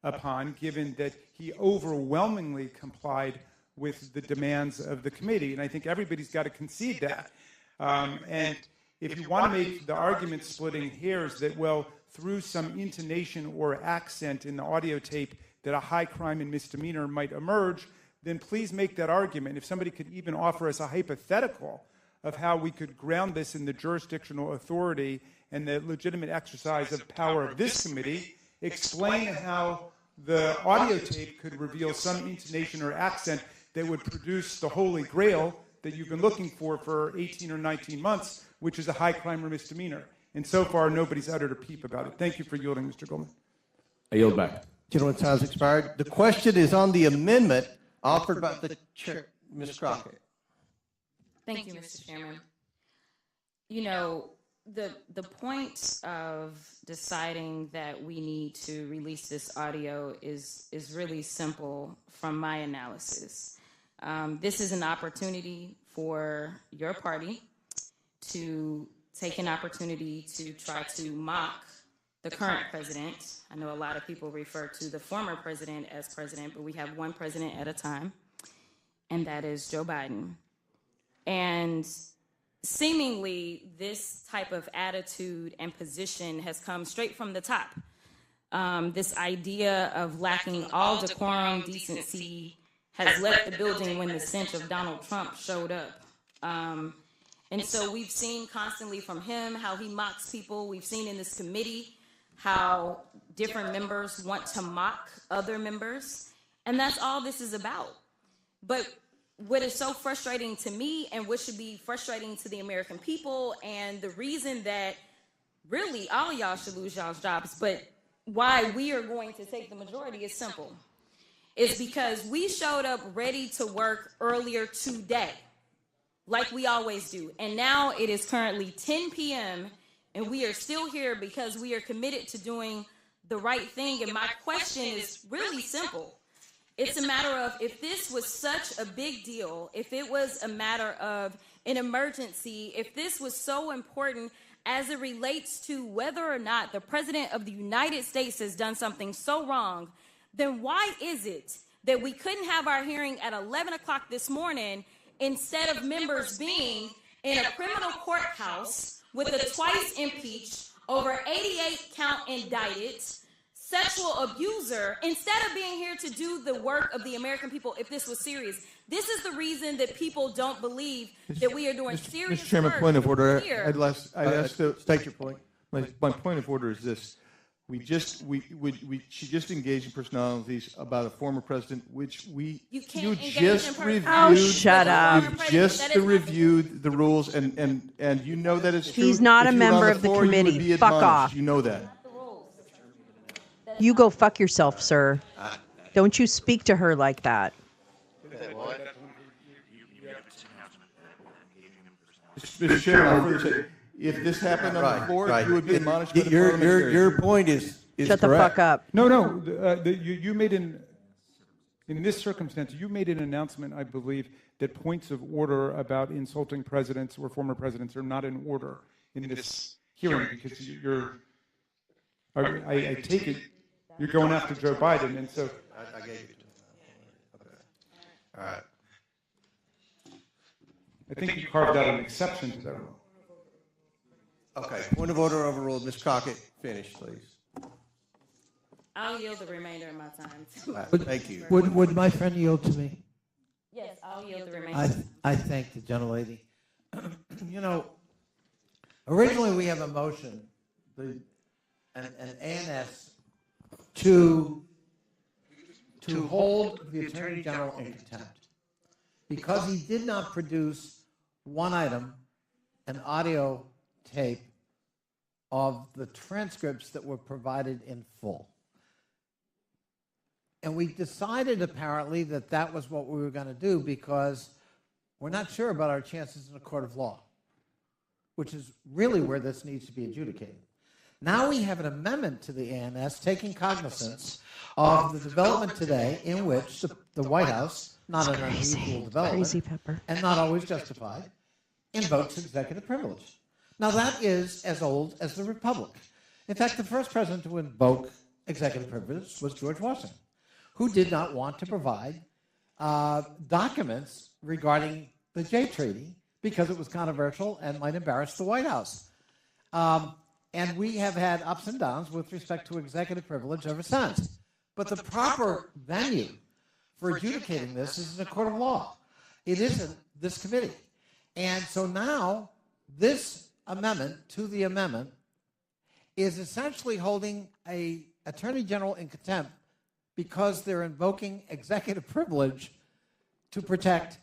upon, given that he overwhelmingly complied with the demands of the committee. And I think everybody's got to concede that. And if you want to make the argument splitting hairs that, well, through some intonation or accent in the audio tape that a high crime and misdemeanor might emerge, then please make that argument. If somebody could even offer us a hypothetical of how we could ground this in the jurisdictional authority and the legitimate exercise of power of this committee, explain how the audio tape could reveal some intonation or accent that would produce the holy grail that you've been looking for 18 or 19 months, which is a high crime or misdemeanor. And so far, nobody's uttered a peep about it. Thank you for yielding, Mr. Goldman. I yield back. Gentleman's time has expired. The question is on the amendment offered by the chair, Ms. Crockett. Thank you, Mr. Chairman. You know, the point of deciding that we need to release this audio is really simple from my analysis. This is an opportunity for your party to take an opportunity to try to mock the current president. I know a lot of people refer to the former president as president, but we have one president at a time, and that is Joe Biden. And seemingly, this type of attitude and position has come straight from the top. This idea of lacking all decorum, decency, has left the building when the stench of Donald Trump showed up. And so we've seen constantly from him how he mocks people. We've seen in this committee how different members want to mock other members. And that's all this is about. But what is so frustrating to me, and what should be frustrating to the American people, and the reason that really all y'all should lose y'all's jobs, but why we are going to take the majority is simple. It's because we showed up ready to work earlier today, like we always do. And now it is currently 10 p.m., and we are still here because we are committed to doing the right thing. And my question is really simple. It's a matter of, if this was such a big deal, if it was a matter of an emergency, if this was so important as it relates to whether or not the President of the United States has done something so wrong, then why is it that we couldn't have our hearing at 11 o'clock this morning instead of members being in a criminal courthouse with a twice impeached, over 88 count indicted sexual abuser, instead of being here to do the work of the American people if this was serious? This is the reason that people don't believe that we are doing serious Mr. Chairman, work point of order. here. I'd ask state your point. My point of order is this. She just engaged in personalities about a former president, which you just reviewed. Oh, shut up. You just reviewed the rules, and you know that it's true. He's not If a you were on member the of the floor, you would committee. be Fuck admonished. off. You know that. You go fuck yourself, sir. Don't you speak to her like that. Mr. Chairman, if this happened on the floor, you would be admonished. Your point is Shut the correct. fuck up. No. You made an In this circumstance, you made an announcement, I believe, that points of order about insulting presidents or former presidents are not in order in this hearing because I take it you're going after Joe Biden, and so I gave it to him. Okay. All right. I think you carved out an exception to that rule. Okay. Point of order overruled. Ms. Crockett, finish, please. I'll yield the remainder of my time. Thank you. Would my friend yield to me? Yes, I'll yield the remainder. I thank the gentlelady. You know, originally we have a motion, an ANS, to hold the Attorney General in contempt because he did not produce one item, an audio tape of the transcripts that were provided in full. And we decided apparently that that was what we were going to do because we're not sure about our chances in a court of law, which is really where this needs to be adjudicated. Now we have an amendment to the ANS taking cognizance of the development today in which the White House, not an unusual development, and not always justified, invokes executive privilege. Now that is as old as the Republic. In fact, the first president to invoke executive privilege was George Washington, who did not want to provide documents regarding the Jay Treaty because it was controversial and might embarrass the White House. And we have had ups and downs with respect to executive privilege ever since. But the proper venue for adjudicating this is in a court of law. It isn't this committee. And so now this amendment to the amendment is essentially holding an attorney general in contempt because they're invoking executive privilege to protect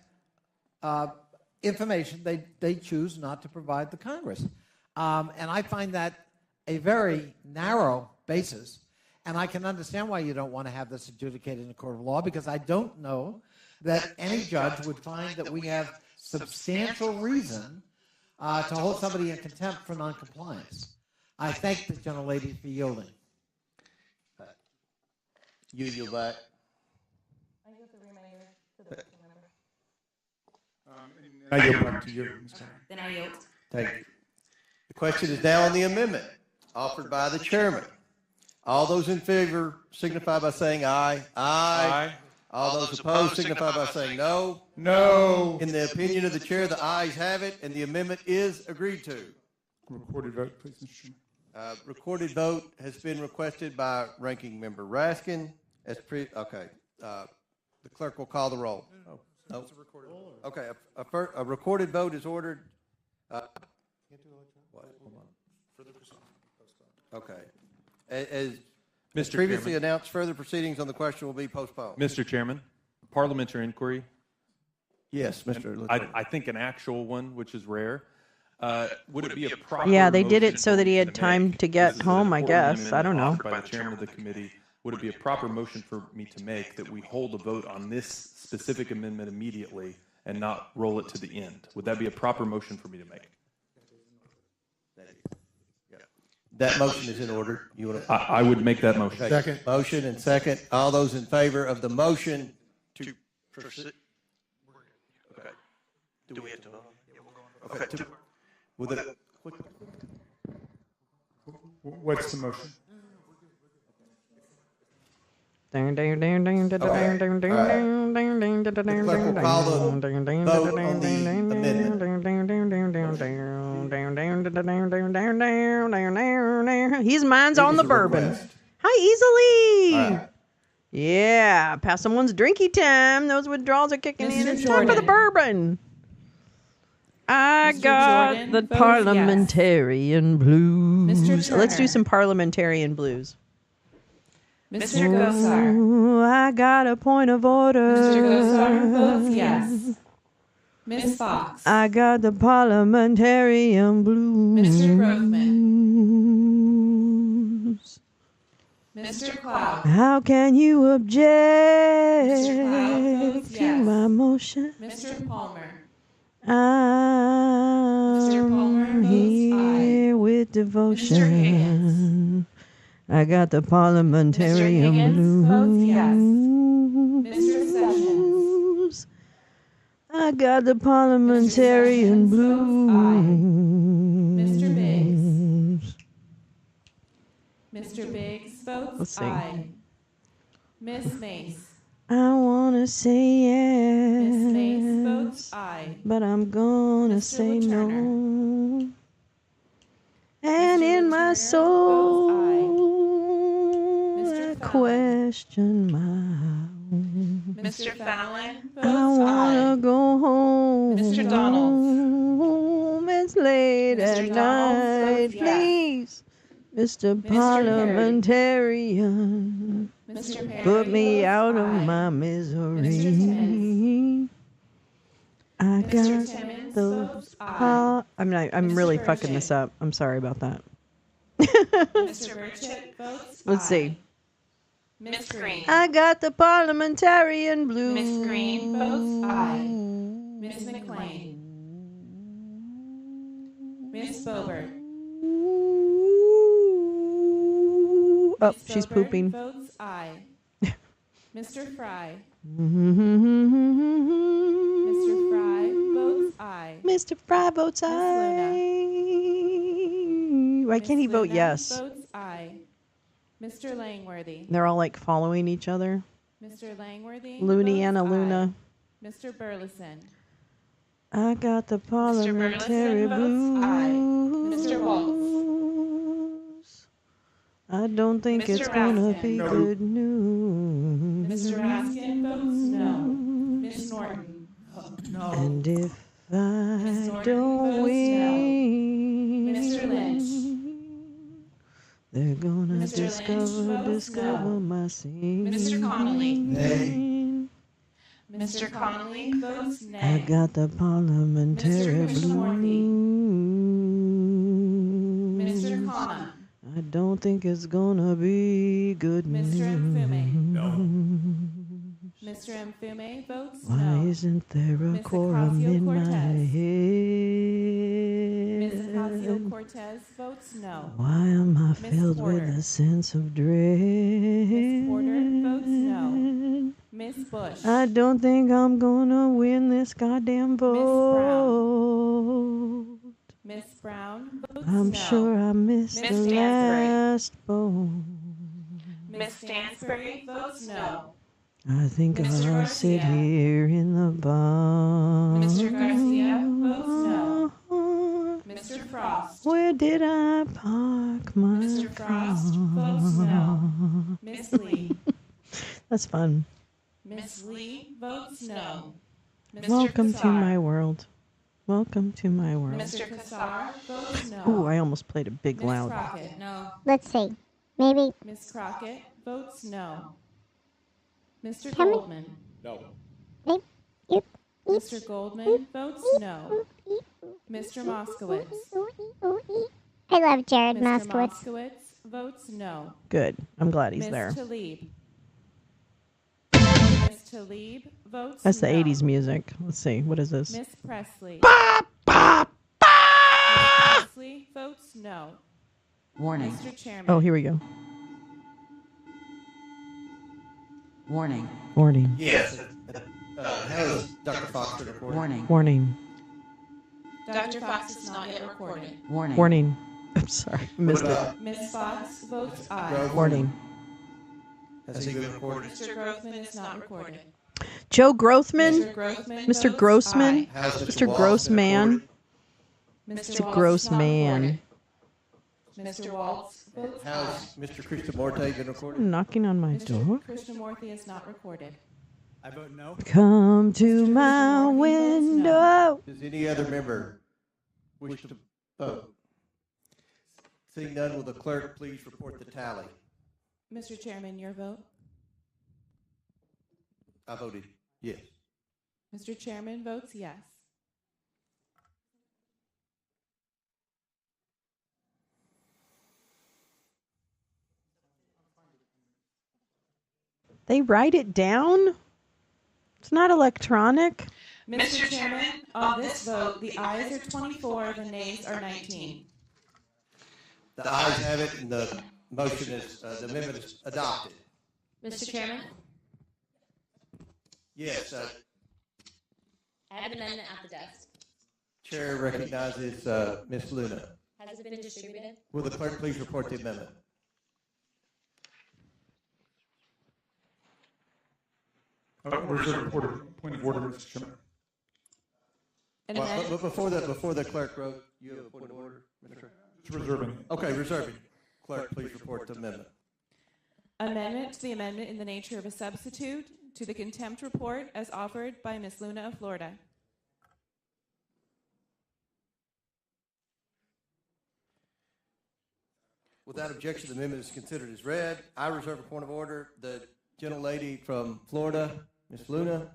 information they choose not to provide the Congress. And I find that a very narrow basis. And I can understand why you don't want to have this adjudicated in a court of law, because I don't know that any judge would find that we have substantial reason to hold somebody in contempt for noncompliance. I thank the gentlelady for yielding. You yield back. I yield the remainder to the member. I yield back to you, Mr. Then I yield. Thank you. The question is now on the amendment offered by the chairman. All those in favor signify by saying aye. Aye. All those opposed signify by saying no. No. In the opinion of the chair, the ayes have it, and the amendment is agreed to. Recorded vote, please, Mr. Chairman. Recorded vote has been requested by Ranking Member Raskin. The clerk will call the roll. No. Okay, a recorded vote is ordered. Okay. As Mr. previously Chairman. announced, further proceedings on the question will be postponed. Mr. Chairman, parliamentary inquiry. Yes, Mr. I think an actual one, which is rare. Would it be a proper Yeah, they did motion it so that he had time to get home, I guess. I don't know. offered by the chairman of the committee, would it be a proper motion for me to make that we hold a vote on this specific amendment immediately and not roll it to the end? Would that be a proper motion for me to make? That motion is in order. You want to? I would make that motion. Okay. Second. Motion and second. All those in favor of the motion to proceed? Okay. Do we have to vote? Okay. With it. What's the motion? The clerk will call the vote on the amendment. His mind's on the bourbon. Hi, easily. Right. Yeah, pass someone's drinky time. Those withdrawals are kicking in. It's time for the bourbon. I got Jordan, the parliamentarian blues. Let's do some parliamentarian blues. Mr. Gosar. Ooh, I got a point of order. Mr. Gosar votes yes. Ms. Fox. I got the parliamentarian blues. Mr. Groveman. Mr. Cloud. How can you object votes to yes. my motion? Mr. Palmer. I'm here with devotion. I got the parliamentarian Mr. Higgins blues. votes yes. Mr. I got the parliamentarian blues. Mr. Biggs. Mr. Biggs votes Let's see. aye. Miss Mace. I wanna say yes. Miss Mace votes aye. But I'm gonna say no. And in my soul, I question my own. Mr. Fallon votes I wanna aye. go home. Mr. Donald. It's late Mr. at Donald night, votes yes. please. Mr. Parliamentarian, Mr. Perry put me votes out of aye. my misery. I got Timmons the votes aye. I'm really fucking this up. I'm sorry about that. Mr. Burchett votes Let's aye. see. Miss Green. I got the parliamentarian blues. Miss Green votes aye. Miss McLean. Miss Bobert. Oh, she's Bobert pooping. Votes aye. Mr. Fry. Mr. Fry votes aye. Mr. Fry votes aye. Why can't he vote Luna yes? Votes aye. Mr. Langworthy. They're all like following each other. Mr. Langworthy. Luniana votes Luna. aye. Mr. Burleson. I got the parliamentary votes aye. blues. Mr. Waltz. I don't think Mr. it's gonna Raskin. be No. good news. Mr. Raskin votes no. Miss Norton. No. And if I Norton don't votes no. win, Mr. Lynch. they're gonna Mr. Lynch votes discover no. my sin. Mr. Connolly. Nay. Mr. Connolly votes nay. I got the parliamentary Mr. Krishnamurthy. blues. Mr. Khanna. I don't think it's gonna be good news. Mr. Mfume. No. Mr. Mfume votes Why no. isn't there a Ms. quorum in my Ocasio-Cortez. head? Ms. Ocasio-Cortez votes no. Why am I Ms. filled Porter. with a sense of dread? Ms. Porter votes no. Ms. Bush. I don't think I'm gonna win this goddamn vote. Ms. Brown votes I'm no. sure I missed Ms. the Stansbury. last vote. Ms. Stansbury votes no. I think Mr. I'll sit Garcia. here in the barn. Mr. Garcia votes no. Mr. Frost. Where did I park my Mr. Frost votes car? no. Miss Lee. That's fun. Miss Lee votes no. Mr. Welcome to Kassar. my world. Welcome to my world. Mr. Kassar votes no. Ooh, I almost played a big Miss loud. Crockett. No. Let's see. Maybe. Miss Crockett votes no. Mr. Can we- Goldman. No. Mr. Goldman votes no. Mr. Moskowitz. I love Jared Mr. Moskowitz. Moskowitz votes no. Good. I'm glad he's Ms. there. Talib. Ms. Talib votes That's the no. 80s music. Let's see. What is this? Miss Presley. Miss Presley votes no. Warning. Mr. Chairman. Oh, here we go. Warning. Warning. Yes. How is Dr. Fox recording? Warning. Warning. Dr. Fox is not yet recorded. Warning. Warning. I'm sorry. Missed it. Ms. Fox votes aye. Warning. Has he been recorded? Mr. Grothman is not recorded. Joe Grothman? Mr. Grothman Mr. votes Grossman? aye. How's Mr. Walls Grossman? Mr. Mr. Waltz Gross is not man. recorded. Mr. Waltz votes aye. How's Mr. Krishnamurti been recorded? Knocking on my door. Mr. Krishnamurthy is not recorded. I vote no. Come to my window. Does any other member wish to vote? Seeing none, will the clerk please report the tally? Mr. Chairman, your vote. I voted yes. Mr. Chairman votes yes. They write it down? It's not electronic? Mr. Chairman, on this vote, the ayes are 24, the nays are 19. The ayes have it, and the motion is, the amendment is adopted. Mr. Chairman? Yes, I have an amendment at the desk. Chair recognizes Ms. Luna. Has it been distributed? Will the clerk please report the amendment? Reserve point of order, Mr. Chairman. But before the clerk wrote, you have a point of order, Mr. It's reserving. Okay, reserving. Clerk, please report the amendment. Amendment to the amendment in the nature of a substitute to the contempt report as offered by Ms. Luna of Florida. Without objection, the amendment is considered as read. I reserve a point of order. The gentlelady from Florida, Ms. Luna,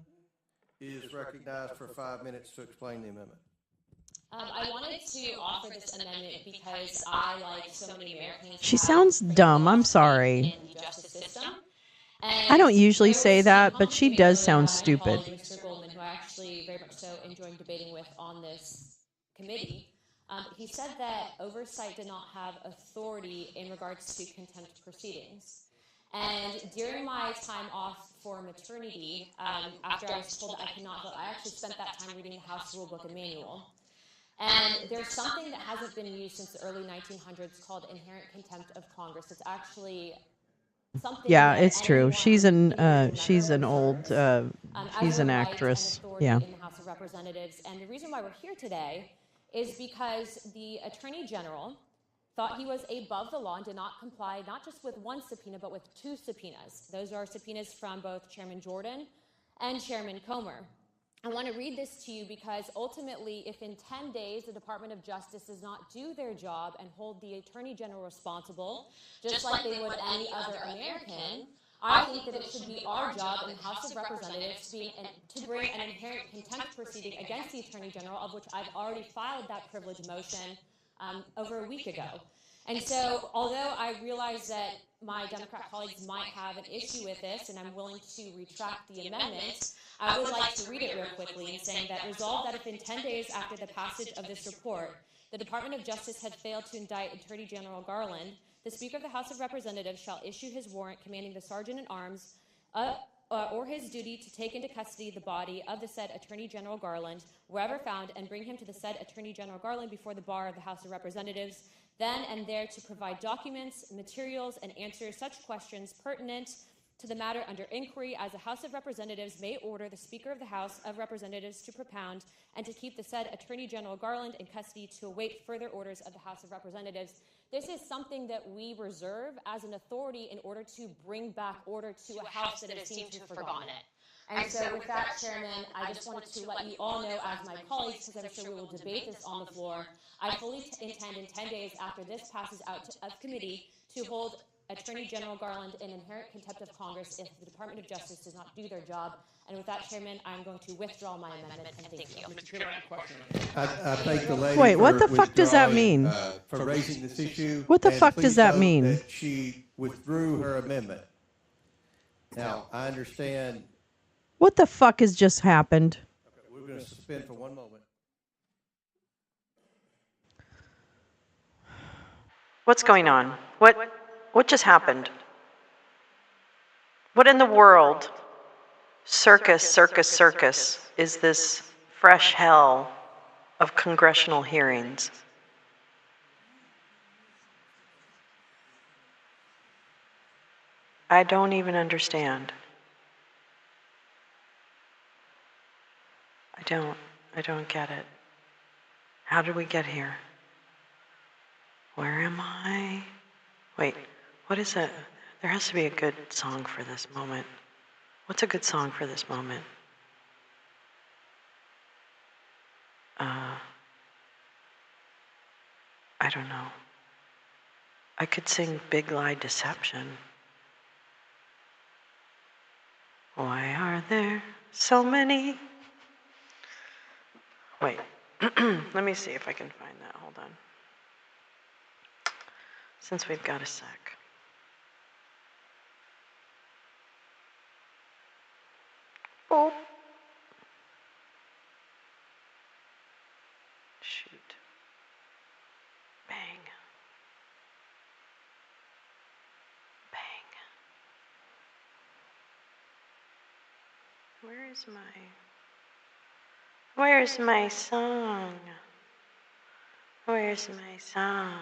is recognized for 5 minutes to explain the amendment. I wanted to offer this amendment because I, like so many Americans, She sounds dumb. I'm sorry. in the justice system. I don't usually say that, but she does sound stupid. Mr. Goldman, who I actually very much so enjoyed debating with on this committee, he said that Oversight did not have authority in regards to contempt proceedings. And during my time off for maternity, after I was told that I could not vote, I actually spent that time reading the House Rule Book and Manual. And there's something that hasn't been used since the early 1900s called inherent contempt of Congress. It's actually something. Yeah, it's true. She's an old she's an actress. Yeah. In the House of Representatives, and the reason why we're here today is because the Attorney General thought he was above the law and did not comply not just with one subpoena but with 2 subpoenas. Those are subpoenas from both Chairman Jordan and Chairman Comer. I want to read this to you because ultimately, if in 10 days the Department of Justice does not do their job and hold the Attorney General responsible, just like they would any other American, I think that it should be our job in the House of Representatives to bring an inherent contempt proceeding against the Attorney General, of which I've already filed that privilege motion over a week ago. And so, although I realize that my Democrat colleagues might have an issue with this, and I'm willing to retract the amendment, I would like to read it real quickly in saying that resolved that if in 10 days after the passage of this report, the Department of Justice had failed to indict Attorney General Garland, the Speaker of the House of Representatives shall issue his warrant commanding the Sergeant at Arms or his duty to take into custody the body of the said Attorney General Garland, wherever found, and bring him to the said Attorney General Garland before the bar of the House of Representatives, then and there to provide documents, materials, and answer such questions pertinent to the matter under inquiry as the House of Representatives may order the Speaker of the House of Representatives to propound and to keep the said Attorney General Garland in custody to await further orders of the House of Representatives. This is something that we reserve as an authority in order to bring back order to a House that has seemed to have forgotten it. And so with that, Chairman, I just wanted to let you all know, as my colleagues, because I'm sure we will debate this on the floor, I fully intend in 10 days after this passes out of committee to hold Attorney General Garland in inherent contempt of Congress if the Department of Justice does not do their job. And with that, Chairman, I'm going to withdraw my amendment, and thank you. Mr. Chairman, I have a question. I thank the lady Wait, what for the fuck does that withdrawing, mean? For raising this issue. What the and fuck please does that note mean? that she withdrew her amendment. Now, I understand. What the fuck has just happened? Okay, we're going to suspend for 1 moment. What's going on? What just happened? What in the world, circus, is this fresh hell of congressional hearings? I don't even understand. I don't get it. How did we get here? Where am I? Wait, what is it? There has to be a good song for this moment. What's a good song for this moment? I don't know. I could sing Big Lie Deception. Why are there so many? Wait, let me see if I can find that. Hold on. Since we've got a sec. Oh. Shoot. Bang. Bang. Where is my... Where's my song? Where's my song?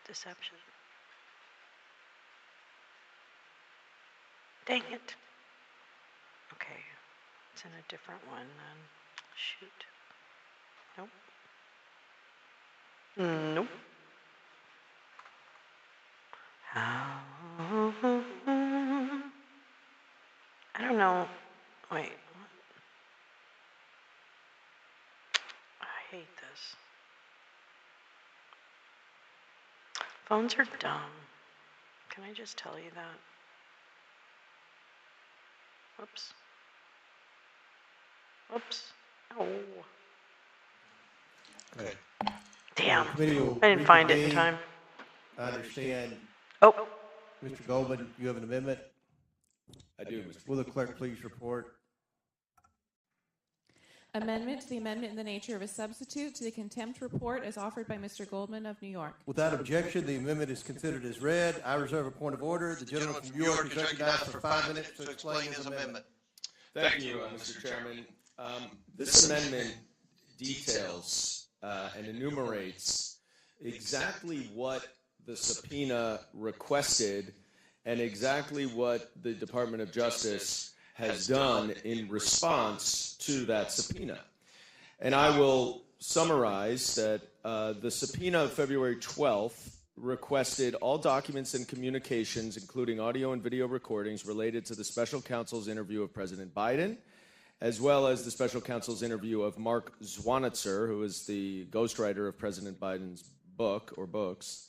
Deception. Dang it. Okay, it's in a different one then. Shoot. Nope. Nope. I don't know. Wait. I hate this. Phones are dumb. Can I just tell you that? Whoops. Whoops. Oh. Okay. Damn. I didn't find it in time. I understand. Oh. Mr. Goldman, you have an amendment? I do, Mr. Will the clerk please report? Amendment to the amendment in the nature of a substitute to the contempt report as offered by Mr. Goldman of New York. Without objection, the amendment is considered as read. I reserve a point of order. The gentleman from New York is recognized for 5 minutes to explain his amendment. Thank you, Mr. Chairman. This amendment details and enumerates exactly what the subpoena requested and exactly what the Department of Justice has done in response to that subpoena. And I will summarize that the subpoena of February 12th requested all documents and communications, including audio and video recordings, related to the special counsel's interview of President Biden, as well as the special counsel's interview of Mark Zwanitzer, who is the ghostwriter of President Biden's book or books.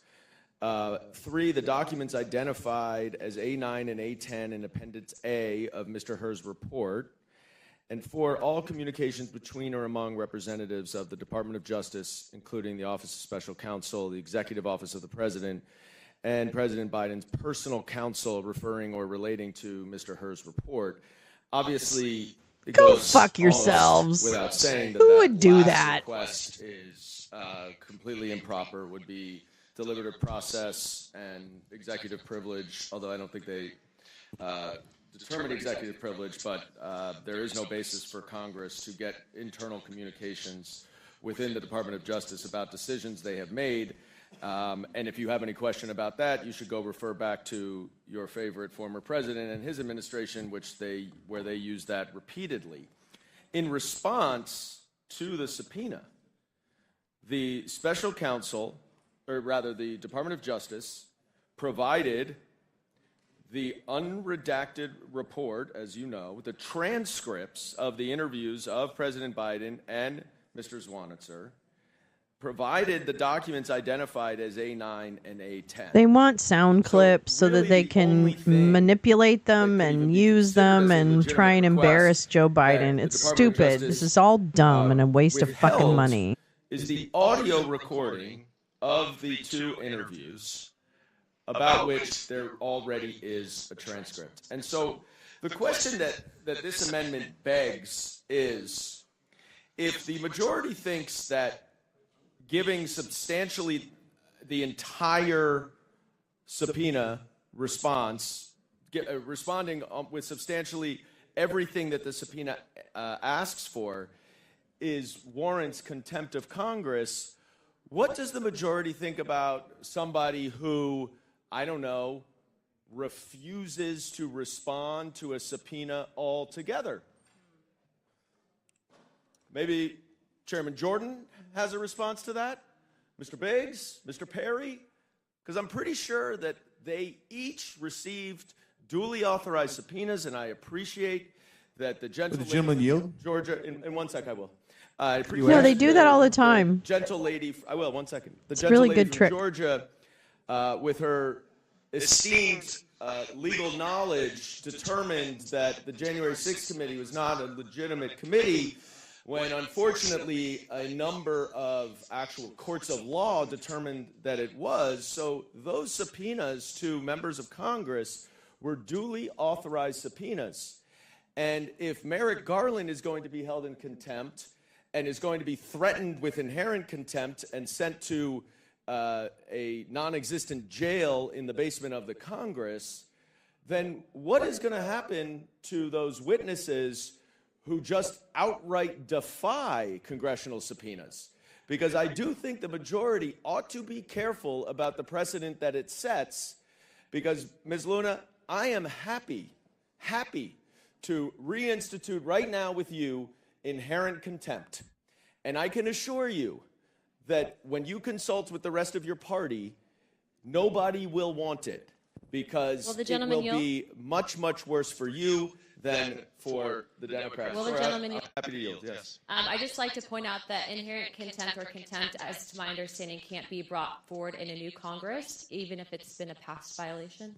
3, the documents identified as A9 and A10 in Appendix A of Mr. Herr's report. And 4, all communications between or among representatives of the Department of Justice, including the Office of Special Counsel, the Executive Office of the President, and President Biden's personal counsel referring or relating to Mr. Herr's report. Obviously, it Go goes fuck yourselves. without saying that Who that would do last that? request is completely improper, would be deliberative process and executive privilege, although I don't think they determine executive privilege, but there is no basis for Congress to get internal communications within the Department of Justice about decisions they have made. And if you have any question about that, you should go refer back to your favorite former president and his administration, where they use that repeatedly. In response to the subpoena, the special counsel, or rather the Department of Justice, provided the unredacted report, as you know, the transcripts of the interviews of President Biden and Mr. Zwanitzer, provided the documents identified as A9 and A10. They want sound clips so that they can manipulate them and use them and try and embarrass Joe Biden. It's stupid. This is all dumb and a waste of fucking money. Is the audio recording of the 2 interviews, about which there already is a transcript. And so the question that this amendment begs is, if the majority thinks that giving substantially the entire subpoena response, responding with substantially everything that the subpoena asks for, warrants contempt of Congress, what does the majority think about somebody who, I don't know, refuses to respond to a subpoena altogether? Maybe Chairman Jordan has a response to that? Mr. Biggs? Mr. Perry? Because I'm pretty sure that they each received duly authorized subpoenas, and I appreciate that the gentleman yield? Georgia, in 1 sec I will. No, they do that all the time. Gentle lady, I will, 1 second. The It's a gentle really lady good from trick. Georgia, with her esteemed legal knowledge, determined that the January 6th committee was not a legitimate committee, when unfortunately a number of actual courts of law determined that it was. So those subpoenas to members of Congress were duly authorized subpoenas. And if Merrick Garland is going to be held in contempt and is going to be threatened with inherent contempt and sent to a non-existent jail in the basement of the Congress, then what is going to happen to those witnesses who just outright defy congressional subpoenas. Because I do think the majority ought to be careful about the precedent that it sets. Because, Ms. Luna, I am happy to reinstitute right now with you inherent contempt. And I can assure you that when you consult with the rest of your party, nobody will want it, because it will be much, much worse for you than for the Democrats. Will the gentleman yield? Happy to yield, yes. I'd just like to point out that inherent contempt or contempt, as to my understanding, can't be brought forward in a new Congress, even if it's been a past violation.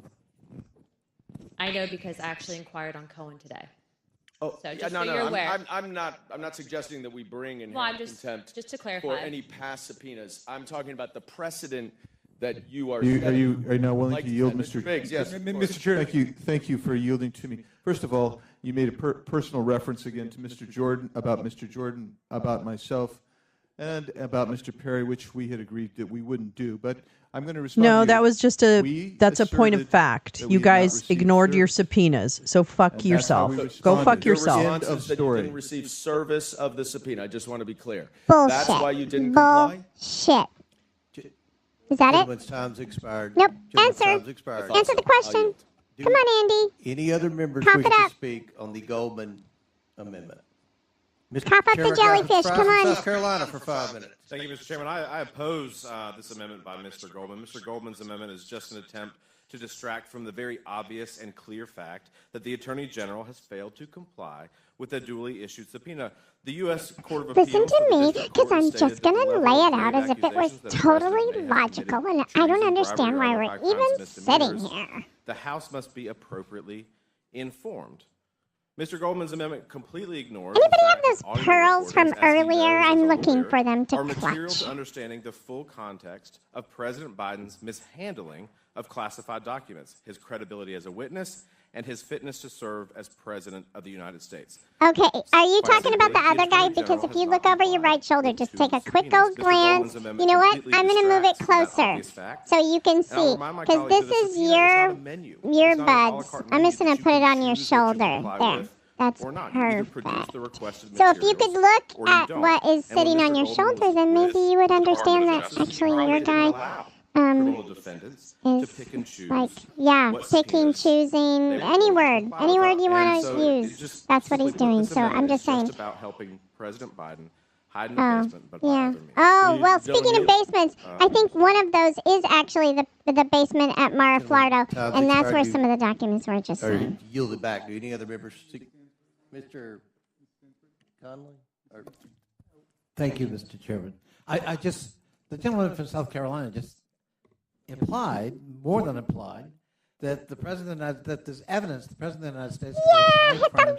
I know because I actually inquired on Cohen today. Oh, so yeah, no. I'm not suggesting that we bring inherent contempt just to clarify for any past subpoenas. I'm talking about the precedent that you are. Are you now willing to yield, Mr. Biggs? Yes, Mr. Chair. Thank you for yielding to me. First of all, you made a personal reference again to Mr. Jordan, about myself, and about Mr. Perry, which we had agreed that we wouldn't do. But I'm going to respond. No, to that was just that's a point of fact. You guys ignored your subpoenas, so fuck yourself. Go fuck yourself. Your response is that you didn't receive service of the subpoena. I just want to be clear. Bullshit. That's why you didn't comply? Bullshit. Is that it? Gentleman's time's expired. Nope. Gentleman's Answer. time's expired. Answer the question. Come on, Andy. Any other members Cough wish it to up. speak on the Goldman amendment? Mr. Cough up the Chairman, jellyfish. Fry Come from on. South Carolina for 5 minutes. Thank you, Mr. Chairman. I oppose this amendment by Mr. Goldman. Mr. Goldman's amendment is just an attempt to distract from the very obvious and clear fact that the Attorney General has failed to comply with a duly issued subpoena. The U.S. Court of Appeals. Listen to me, because I'm just going to lay it out as if it was totally logical, and I don't understand why we're even sitting here. The House must be appropriately informed. Mr. Goldman's amendment completely ignores. Anybody have those pearls from earlier? I'm looking for them to are material clutch. to understanding the full context of President Biden's mishandling of classified documents, his credibility as a witness, and his fitness to serve as President of the United States. Okay, are you talking about the other guy? Because if you look over your right shoulder, just take a quick old glance. You know what? I'm going to move it closer so you can see. Because this is your buds. I'm just going to put it on your shoulder. There. That's perfect. So if you could look at what is sitting on your shoulder, then maybe you would understand that actually your guy is like, yeah, picking, choosing, any word you want to use. That's what he's doing. So I'm just saying. It's about helping President Biden hide in the basement, but by other means. Oh, well, speaking of basements, I think one of those is actually the basement at Mar-a-Lago, and that's where some of the documents were just seen. Yield it back. Do any other members speak? Mr. Conley? Thank you, Mr. Chairman. The gentleman from South Carolina just implied, more than implied, that that there's evidence the President of the United States. Yeah, hit the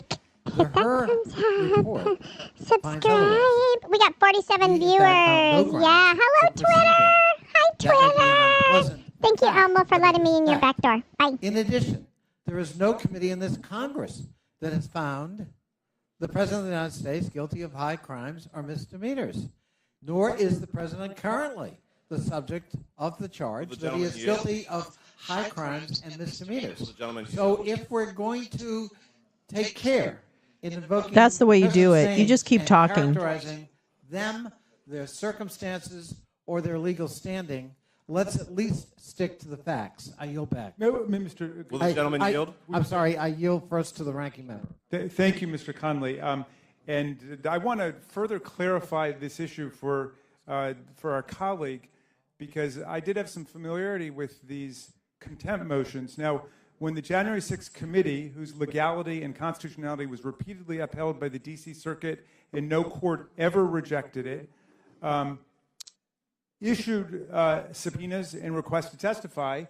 like. Her report. Subscribe. We got 47 viewers. Yeah, hello, Twitter. Hi, Twitter. Thank you, Elmo, for letting me in your back door. Bye. In addition, there is no committee in this Congress that has found the President of the United States guilty of high crimes or misdemeanors, nor is the President currently the subject of the charge that he is guilty of high crimes and misdemeanors. So if we're going to take care in invoking... That's the way you do it. You just keep talking. Characterizing them, their circumstances, or their legal standing, let's at least stick to the facts. I yield back. No, Mr. Will the gentleman yield? I'm sorry, I yield first to the ranking member. Thank you, Mr. Conley. And I want to further clarify this issue for our colleague, because I did have some familiarity with these contempt motions. Now, when the January 6th committee, whose legality and constitutionality was repeatedly upheld by the D.C. Circuit and no court ever rejected it, issued subpoenas and requests to testify,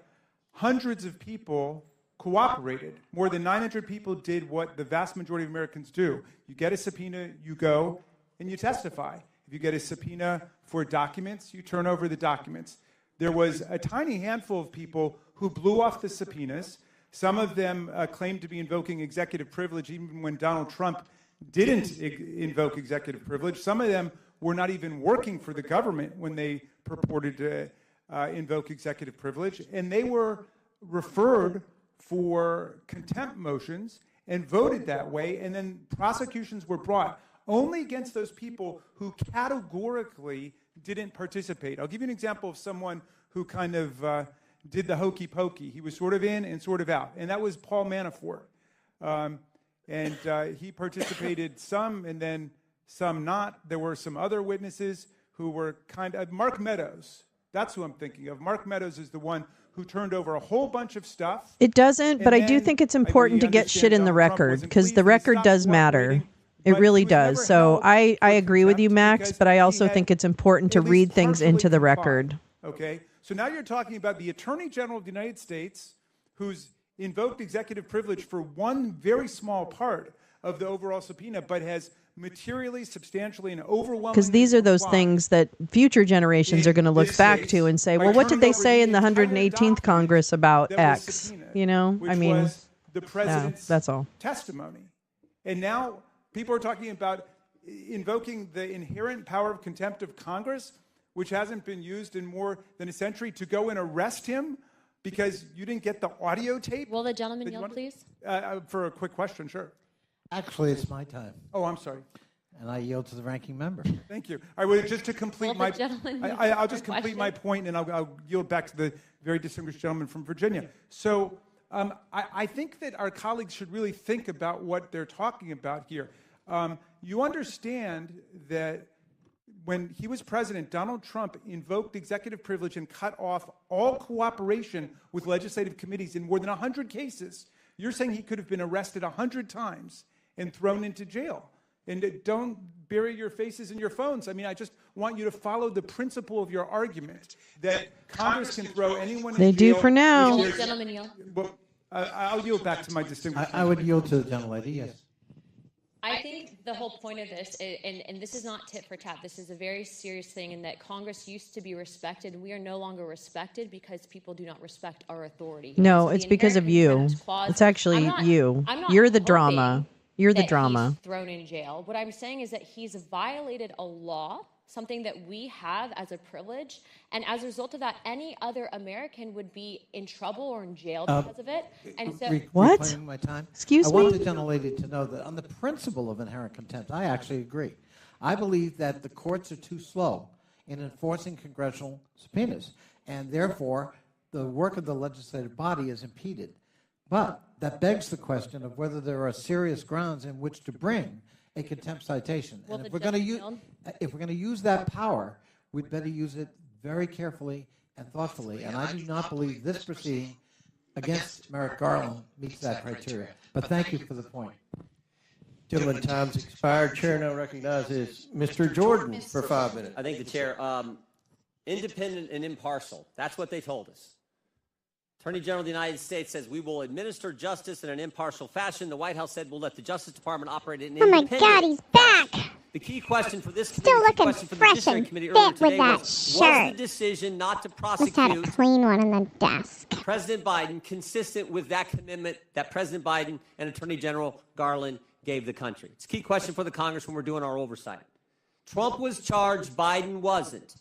hundreds of people cooperated. More than 900 people did what the vast majority of Americans do. You get a subpoena, you go, and you testify. If you get a subpoena for documents, you turn over the documents. There was a tiny handful of people who blew off the subpoenas. Some of them claimed to be invoking executive privilege even when Donald Trump didn't invoke executive privilege. Some of them were not even working for the government when they purported to invoke executive privilege, and they were referred for contempt motions, and voted that way, and then prosecutions were brought only against those people who categorically didn't participate. I'll give you an example of someone who kind of did the hokey pokey. He was sort of in and sort of out, and that was Paul Manafort. And he participated some and then some not. There were some other witnesses who were kind of, Mark Meadows, that's who I'm thinking of. Mark Meadows is the one who turned over a whole bunch of stuff. It doesn't, but I do think it's important to get shit in the record, because the record does matter. It really does. So I agree with you, Max, but I also think it's important to read things into the record. Okay, so now you're talking about the Attorney General of the United States, who's invoked executive privilege for one very small part of the overall subpoena, but has materially, substantially, and overwhelmingly Because these are those things that future generations are going to look back to and say, well, what did they say in the 118th Congress about X? You know, I mean, the president's that's all. testimony. And now people are talking about invoking the inherent power of contempt of Congress, which hasn't been used in more than a century, to go and arrest him because you didn't get the audio tape. Will the gentleman yield, please? For a quick question, sure. Actually, it's my time. Oh, I'm sorry. And I yield to the ranking member. Thank you. I would just to complete my. I'll just complete my point, and I'll yield back to the very distinguished gentleman from Virginia. So I think that our colleagues should really think about what they're talking about here. You understand that when he was president, Donald Trump invoked executive privilege and cut off all cooperation with legislative committees in more than 100 cases. You're saying he could have been arrested 100 times and thrown into jail. And don't bury your faces in your phones. I mean, I just want you to follow the principle of your argument that Congress can throw anyone in jail. They do for now. Gentleman yield. Well, I'll yield back to my distinguished. I would yield to the gentlelady, yes. I think the whole point of this, and this is not tit for tat, this is a very serious thing in that Congress used to be respected, and we are no longer respected because people do not respect our authority. No, So it's the because of inherent you. contempt clause- It's actually you. I'm not You're the hoping drama. You're the that drama. He's thrown in jail. What I'm saying is that he's violated a law, something that we have as a privilege, and as a result of that, any other American would be in trouble or in jail because of it. And so, Reclaiming my time. Excuse I want me? the gentlelady to know that on the principle of inherent contempt, I actually agree. I believe that the courts are too slow in enforcing congressional subpoenas, and therefore the work of the legislative body is impeded. But that begs the question of whether there are serious grounds in which to bring a contempt citation. Will And if the we're going to judge if we're going to use that power, we'd better use it very carefully and thoughtfully. And I do not believe this proceeding against Merrick Garland meets that criteria. But thank you for the point. Gentlemen, time's expired. Chair now recognizes Mr. Jordan for 5 minutes. I think the chair, independent and impartial. That's what they told us. Attorney General of the United States says we will administer justice in an impartial fashion. The White House said we'll let the Justice Department operate in an independent. Oh my God, he's back. The key question for this Still committee, looking question for the fresh Judiciary and Committee fit earlier with today that was shirt. the decision not to Must have a prosecute clean one on the desk. President Biden consistent with that commitment that President Biden and Attorney General Garland gave the country? It's a key question for the Congress when we're doing our oversight. Trump was charged, Biden wasn't.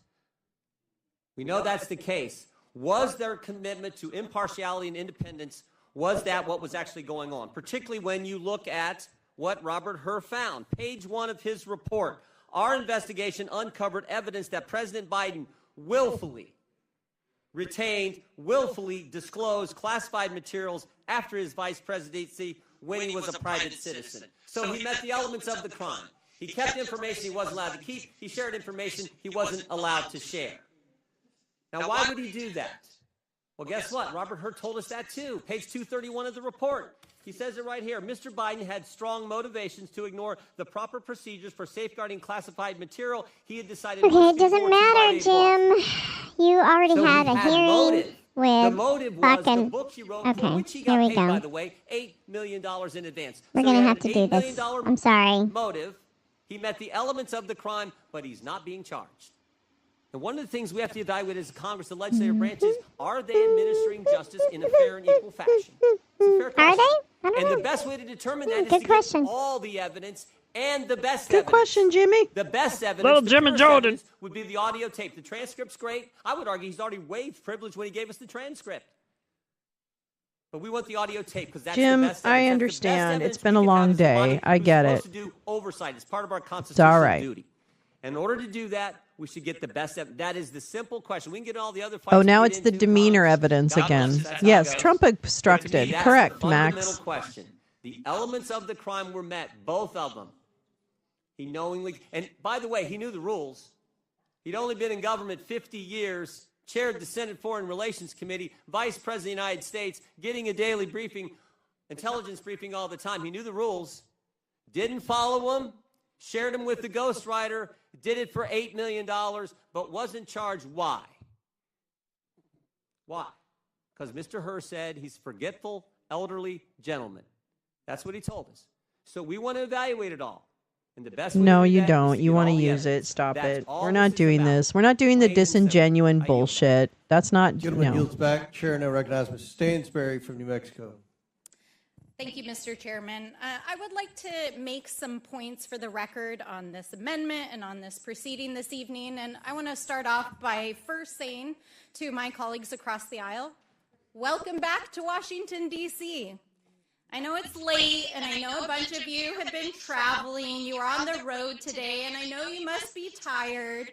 We know that's the case. Was their commitment to impartiality and independence, was that what was actually going on? Particularly when you look at what Robert Hur found. Page 1 of his report. Our investigation uncovered evidence that President Biden willfully retained, willfully disclosed classified materials after his vice presidency when he was a private citizen. So he met the elements of the crime. He kept information he wasn't allowed to keep. He shared information he wasn't allowed to share. Now, why would he do that? Well, guess what? Robert Hur told us that too. Page 231 of the report. He says it right here. Mr. Biden had strong motivations to ignore the proper procedures for safeguarding classified material. He had decided. Okay, it doesn't matter, Jim. You already So had he a had hearing motive. with The motive was the fucking. book he wrote, Okay, for which he here got we paid, go. by the way, $8 million in advance. We're So gonna he have had to an do $8 this. million I'm sorry. motive. He met the elements of the crime, but he's not being charged. And one of the things we have to evaluate as Congress, the legislative branches, are they administering justice in a fair and equal fashion? It's a fair question. Are they? I don't And know. the best way to determine that is Good to question. get all the evidence and the best Good evidence. question, Jimmy. The best evidence, Little the Jimmy purest Jordan. evidence would be the audio tape. The transcript's great. I would argue he's already waived privilege when he gave us the transcript. But we want the audio tape because that's Jim, the best evidence. I That's the understand. best evidence It's been we a can have long as a day. body I who's get supposed it. to do oversight. It's part of our constitutional all right. duty. In order to do that, we should get the best evidence. That is the simple question. We can get all the other fights. Oh, now we it's get the into, demeanor Congress. evidence God again. bless, that's how it Yes, goes. Trump But to me, obstructed. that's Correct, the fundamental Max. question. The elements of the crime were met, both of them. He knowingly, and by the way, he knew the rules. He'd only been in government 50 years, chaired the Senate Foreign Relations Committee, Vice President of the United States, getting a daily briefing, intelligence briefing all the time. He knew the rules, didn't follow them, shared them with the ghostwriter, did it for $8 million, but wasn't charged. Why? Why? Because Mr. Herr said he's a forgetful, elderly gentleman. That's what he told us. So we want to evaluate it all. And the best way No, to do you that is don't. to You get want to all the use it. evidence. Stop That's it. all We're this not is doing about. this. We're not doing the Plain and simple. disingenuine bullshit. That's not, Gentleman no. yields back. Chair now recognizes Mr. Stansberry from New Mexico. Thank you, Mr. Chairman. I would like to make some points for the record on this amendment and on this proceeding this evening. And I want to start off by first saying to my colleagues across the aisle, welcome back to Washington, D.C. I know it's late, and I know a bunch of you have been traveling. You are on the road today, and I know you must be tired.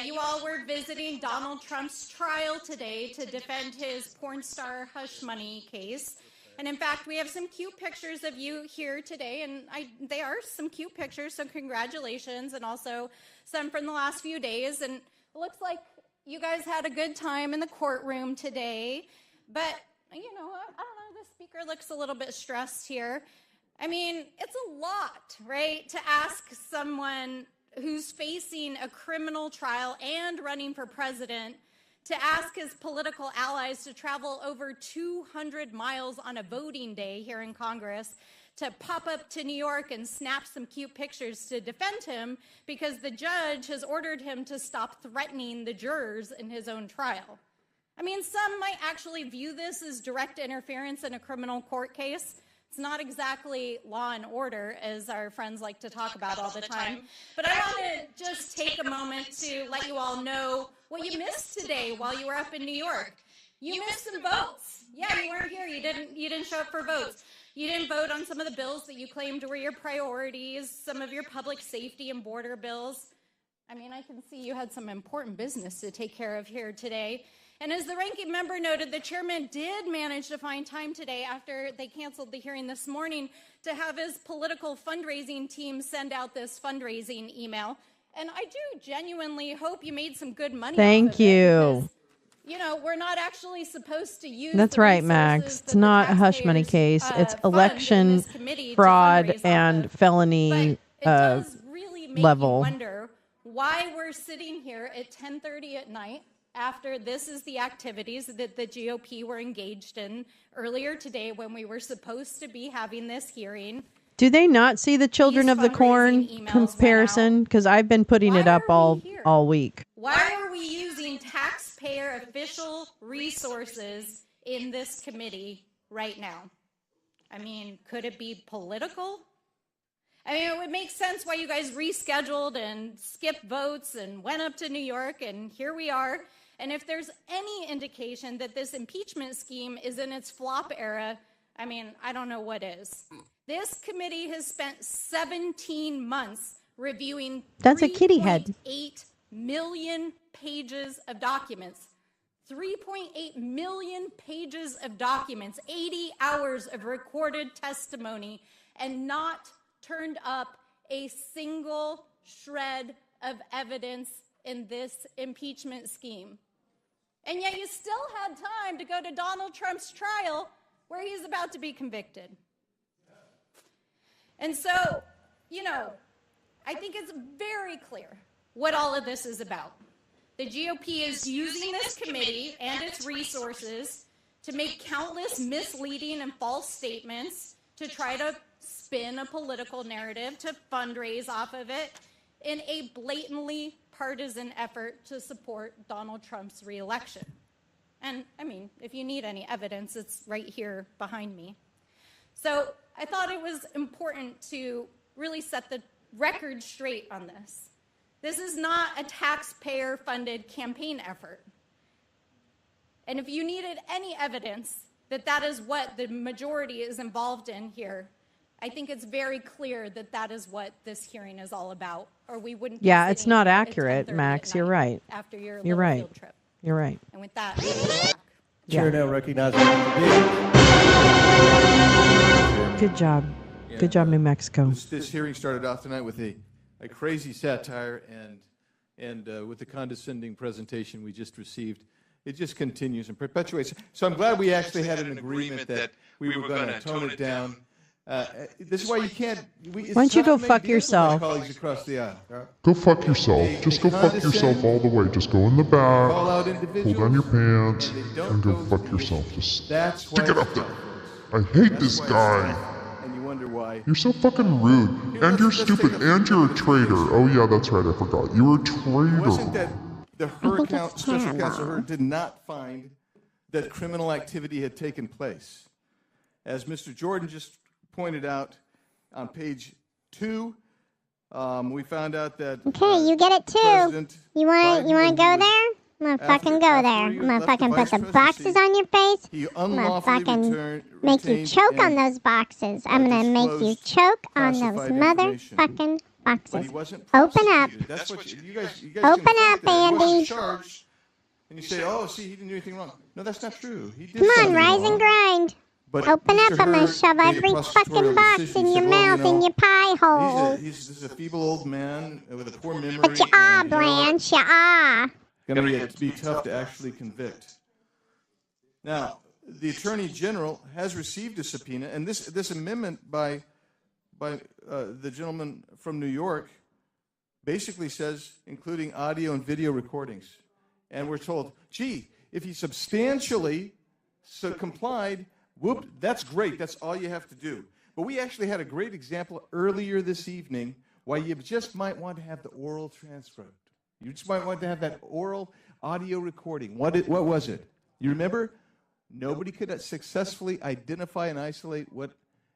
You all were visiting Donald Trump's trial today to defend his porn star hush money case. And in fact, we have some cute pictures of you here today, and they are some cute pictures, so congratulations, and also some from the last few days. And it looks like you guys had a good time in the courtroom today, but, you know, I don't know, the speaker looks a little bit stressed here. I mean, it's a lot, right, to ask someone who's facing a criminal trial and running for president to ask his political allies to travel over 200 miles on a voting day here in Congress to pop up to New York and snap some cute pictures to defend him because the judge has ordered him to stop threatening the jurors in his own trial. I mean, some might actually view this as direct interference in a criminal court case. It's not exactly law and order, as our friends like to talk about all the time. But I want to just take a moment to let you all know what you missed today while you were up in New York. You missed some votes. Yeah, you weren't here. You didn't show up for votes. You didn't vote on some of the bills that you claimed were your priorities, some of your public safety and border bills. I mean, I can see you had some important business to take care of here today. And as the ranking member noted, the chairman did manage to find time today after they canceled the hearing this morning to have his political fundraising team send out this fundraising email. And I do genuinely hope you made some good money. Thank you. You know, we're not actually supposed to use That's the right, Max. It's not a hush money case. It's election fraud and felony level. Wonder why we're sitting here at 10:30 at night after this is the activities that the GOP were engaged in earlier today when we were supposed to be having this hearing. Do they not see the Children of the Corn comparison? Because I've been putting it up all week. Why are we using taxpayer official resources in this committee right now? I mean, could it be political? I mean, it would make sense why you guys rescheduled and skipped votes and went up to New York, and here we are. And if there's any indication that this impeachment scheme is in its flop era, I mean, I don't know what is. This committee has spent 17 months reviewing That's a kitty head. 3.8 million pages of documents. 3.8 million pages of documents, 80 hours of recorded testimony, and not turned up a single shred of evidence in this impeachment scheme. And yet you still had time to go to Donald Trump's trial where he's about to be convicted. And so, you know, I think it's very clear what all of this is about. The GOP is using this committee and its resources to make countless misleading and false statements to try to spin a political narrative, to fundraise off of it in a blatantly partisan effort to support Donald Trump's reelection. And I mean, if you need any evidence, it's right here behind me. So I thought it was important to really set the record straight on this. This is not a taxpayer-funded campaign effort. And if you needed any evidence that is what the majority is involved in here. I think it's very clear that is what this hearing is all about, or we wouldn't be Yeah, it's sitting not at accurate, 10:30 Max. at You're night right. After your You're little right. field trip. You're right. And with that, Chair now recognizes Good job. Good job, New Mexico. This hearing started off tonight with a crazy satire and with the condescending presentation we just received. It just continues and perpetuates. So I'm glad we actually had an agreement that we were going to tone it down. This is why you can't. Why don't you go fuck yourself? Colleagues across the aisle. Go fuck yourself. Just go fuck yourself all the way. Just go in the back, pull down your pants, and go fuck yourself. Just stick it up there. I hate this guy. And you wonder why. You're so fucking rude. And you're stupid. And you're a traitor. Oh yeah, that's right. I forgot. You were a traitor. Wasn't that the special counsel Hurd did not find that criminal activity had taken place? As Mr. Jordan just pointed out on page 2, we found out that. Okay, you get it too. You want to go there? I'm gonna fucking go there. I'm gonna fucking put the boxes on your face. I'm gonna fucking make you choke on those boxes. I'm gonna make you choke on those motherfucking boxes. Open up. Open up, Andy. And you say, oh, see, he didn't do anything wrong. No, that's not true. He did Come on, something rise wrong. and grind. But Open up, Mr. I'm gonna Hurd shove made a every fucking prosecutorial box decision. in He your said, well, mouth, in your pie hole. This is a feeble old man with a poor memory. Put your Blanche, your Going to be tough to actually convict. Now, the Attorney General has received a subpoena, and this amendment by the gentleman from New York basically says, including audio and video recordings. And we're told, gee, if he substantially complied, whoop, that's great. That's all you have to do. But we actually had a great example earlier this evening why you just might want to have the oral transcript. You just might want to have that oral audio recording. What was it? You remember? Nobody could successfully identify and isolate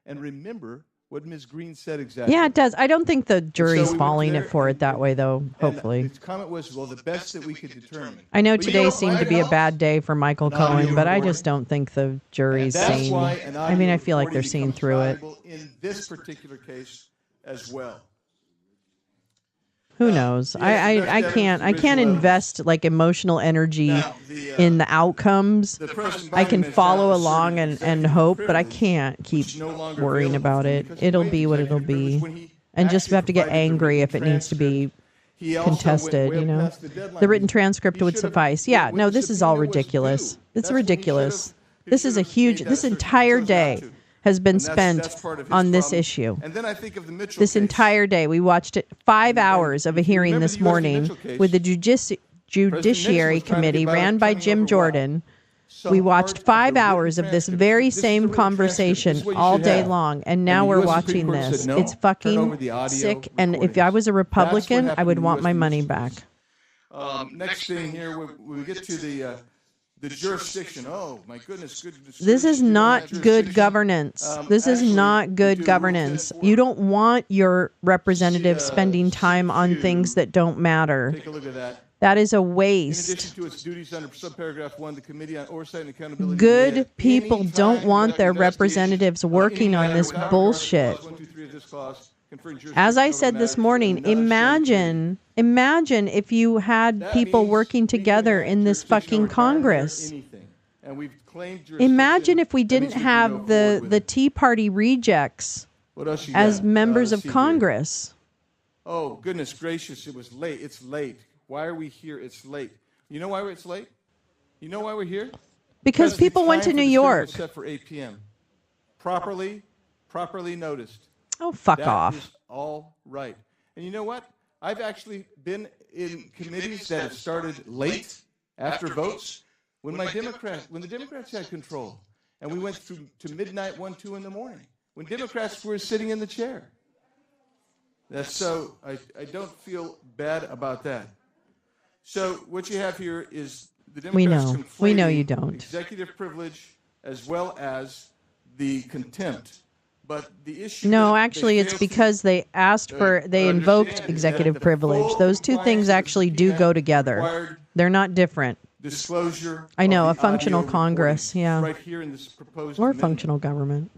and remember what Ms. Green said exactly. Yeah, it does. I don't think the jury's falling for it that way, though, hopefully. His comment was, well, the best that we could determine. I know today seemed to be a bad day for Michael Cohen, but I just don't think the jury's seeing. I mean, I feel like they're seeing through it. In this particular case as well. Who knows? I can't invest like emotional energy in the outcomes. I can follow along and hope, but I can't keep worrying about it. It'll be what it'll be. And just have to get angry if it needs to be contested, you know. The written transcript would suffice. Yeah, no, this is all ridiculous. It's ridiculous. This is this entire day has been spent on this issue. And then I think of the Mitchell this case. entire day. We watched 5 hours of a hearing this morning with the Judiciary Committee ran by Jim Jordan. We watched 5 hours of this very same conversation all day long, and now we're watching this. It's fucking sick, and if I was a Republican, I would want my money back. Next thing here, we get to the jurisdiction. Oh, my goodness. This is not good governance. This is not good governance. You don't want your representatives spending time on things that don't matter. Take a look at that. That is a In waste. addition to its duties under subparagraph 1, the Committee on Oversight and Accountability. Good people don't want their representatives working on this bullshit. As I said this morning, imagine if you had people working together in this fucking Congress. Imagine if we didn't have the Tea Party rejects as members of Congress. Oh, goodness gracious, it was late. It's late. Why are we here? It's late. You know why it's late? You know why we're here? Because people went to New York. Set for 8 p.m. Properly noticed. Oh, fuck off. That is all right. And you know what? I've actually been in committees that have started late after votes when the Democrats had control. And we went through to midnight, 1, 2 in the morning, when Democrats were sitting in the chair. So I don't feel bad about that. So what you have here is the Democrats we know you don't. Executive privilege as well as the contempt. But the issue No, actually, it's because they they invoked executive privilege. Those two things actually do go together. They're not different. disclosure. I know, of a the functional audio Congress, recording yeah. Right here in this proposed Or amendment. functional government.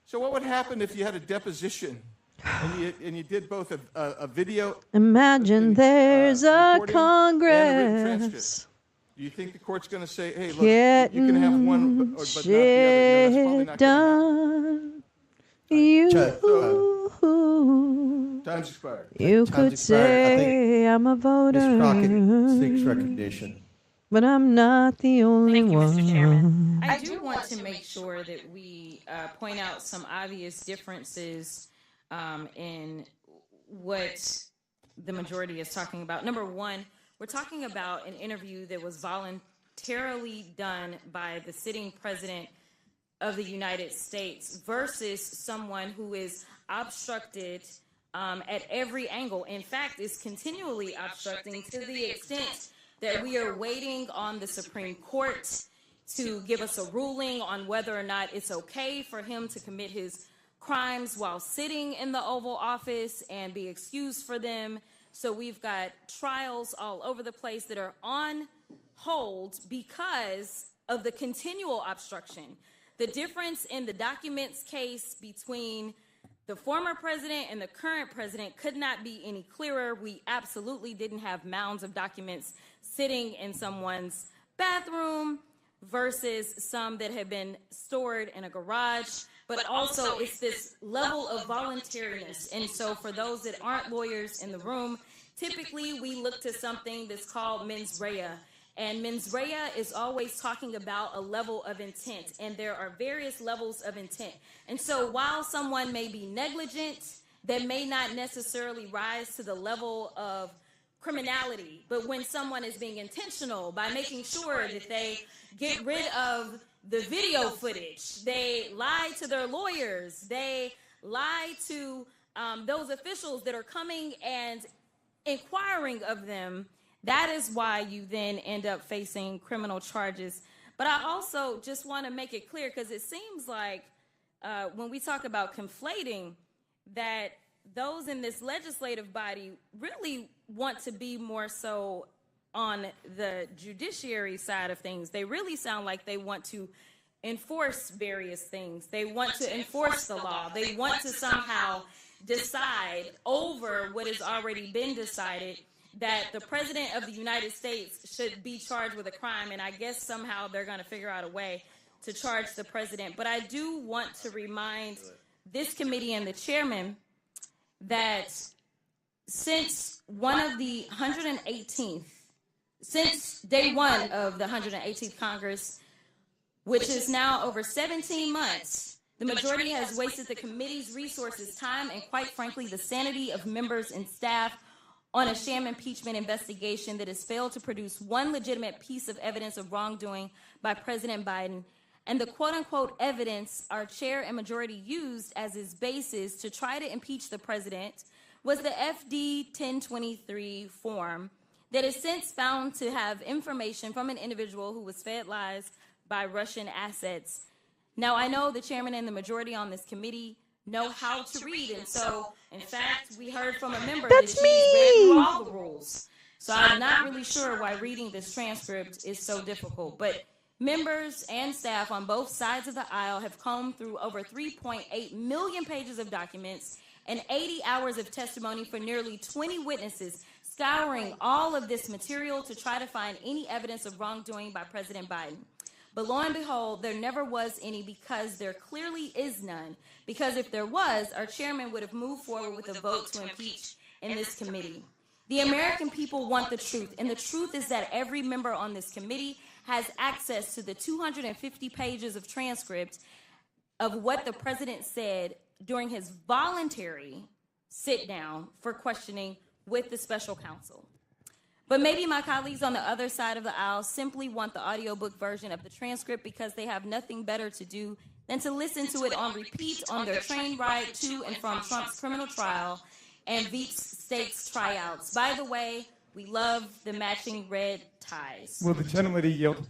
So what would happen if you had a deposition and you did both a video? Imagine there's a recording and a written Congress. transcript? Do you think the court's going to say, "Hey, look, you can have one, but not the other"? No, that's probably not done. Time's expired. You Time's could expired. I say I'm a voter, Ms. Crockett seeks recognition. but I'm not the only Thank you, Mr. Chairman. one. I do want to make sure that we point out some obvious differences in what the majority is talking about. Number one, we're talking about an interview that was voluntarily done by the sitting president of the United States versus someone who is obstructed at every angle. In fact, is continually obstructing to the extent that we are waiting on the Supreme Court to give us a ruling on whether or not it's okay for him to commit his crimes while sitting in the Oval Office and be excused for them. So we've got trials all over the place that are on hold because of the continual obstruction. The difference in the documents case between the former president and the current president could not be any clearer. We absolutely didn't have mounds of documents sitting in someone's bathroom versus some that have been stored in a garage. But also it's this level of voluntariness. And so for those that aren't lawyers in the room, typically we look to something that's called mens rea. And mens rea is always talking about a level of intent. And there are various levels of intent. And so while someone may be negligent, that may not necessarily rise to the level of criminality. But when someone is being intentional by making sure that they get rid of the video footage, they lie to their lawyers, they lie to those officials that are coming and inquiring of them, that is why you then end up facing criminal charges. But I also just want to make it clear, because it seems like when we talk about conflating, that those in this legislative body really want to be more so on the judiciary side of things. They really sound like they want to enforce various things. They want to enforce the law. They want to somehow decide over what has already been decided, that the president of the United States should be charged with a crime, and I guess somehow they're going to figure out a way to charge the president. But I do want to remind this committee and the chairman that since since day one of the 118th Congress, which is now over 17 months, the majority has wasted the committee's resources, time, and quite frankly, the sanity of members and staff on a sham impeachment investigation that has failed to produce one legitimate piece of evidence of wrongdoing by President Biden. And the quote-unquote evidence our chair and majority used as its basis to try to impeach the president was the FD 1023 form that is since found to have information from an individual who was fed lies by Russian assets. Now, I know the chairman and the majority on this committee know how to read, and so, in fact, we heard from a member that she's read through all the rules. So I'm not really sure why reading this transcript is so difficult, but members and staff on both sides of the aisle have combed through over 3.8 million pages of documents and 80 hours of testimony for nearly 20 witnesses, scouring all of this material to try to find any evidence of wrongdoing by President Biden. But lo and behold, there never was any, because there clearly is none. Because if there was, our chairman would have moved forward with a vote to impeach in this committee. The American people want the truth, and the truth is that every member on this committee has access to the 250 pages of transcript of what the president said during his voluntary sit-down for questioning with the special counsel. But maybe my colleagues on the other side of the aisle simply want the audiobook version of the transcript because they have nothing better to do than to listen to it on repeat on their train ride to and from Trump's criminal trial and Veep's stakes tryouts. By the way, we love the matching red ties. Will the gentlelady yield?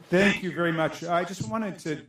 Thank you very much. I just wanted to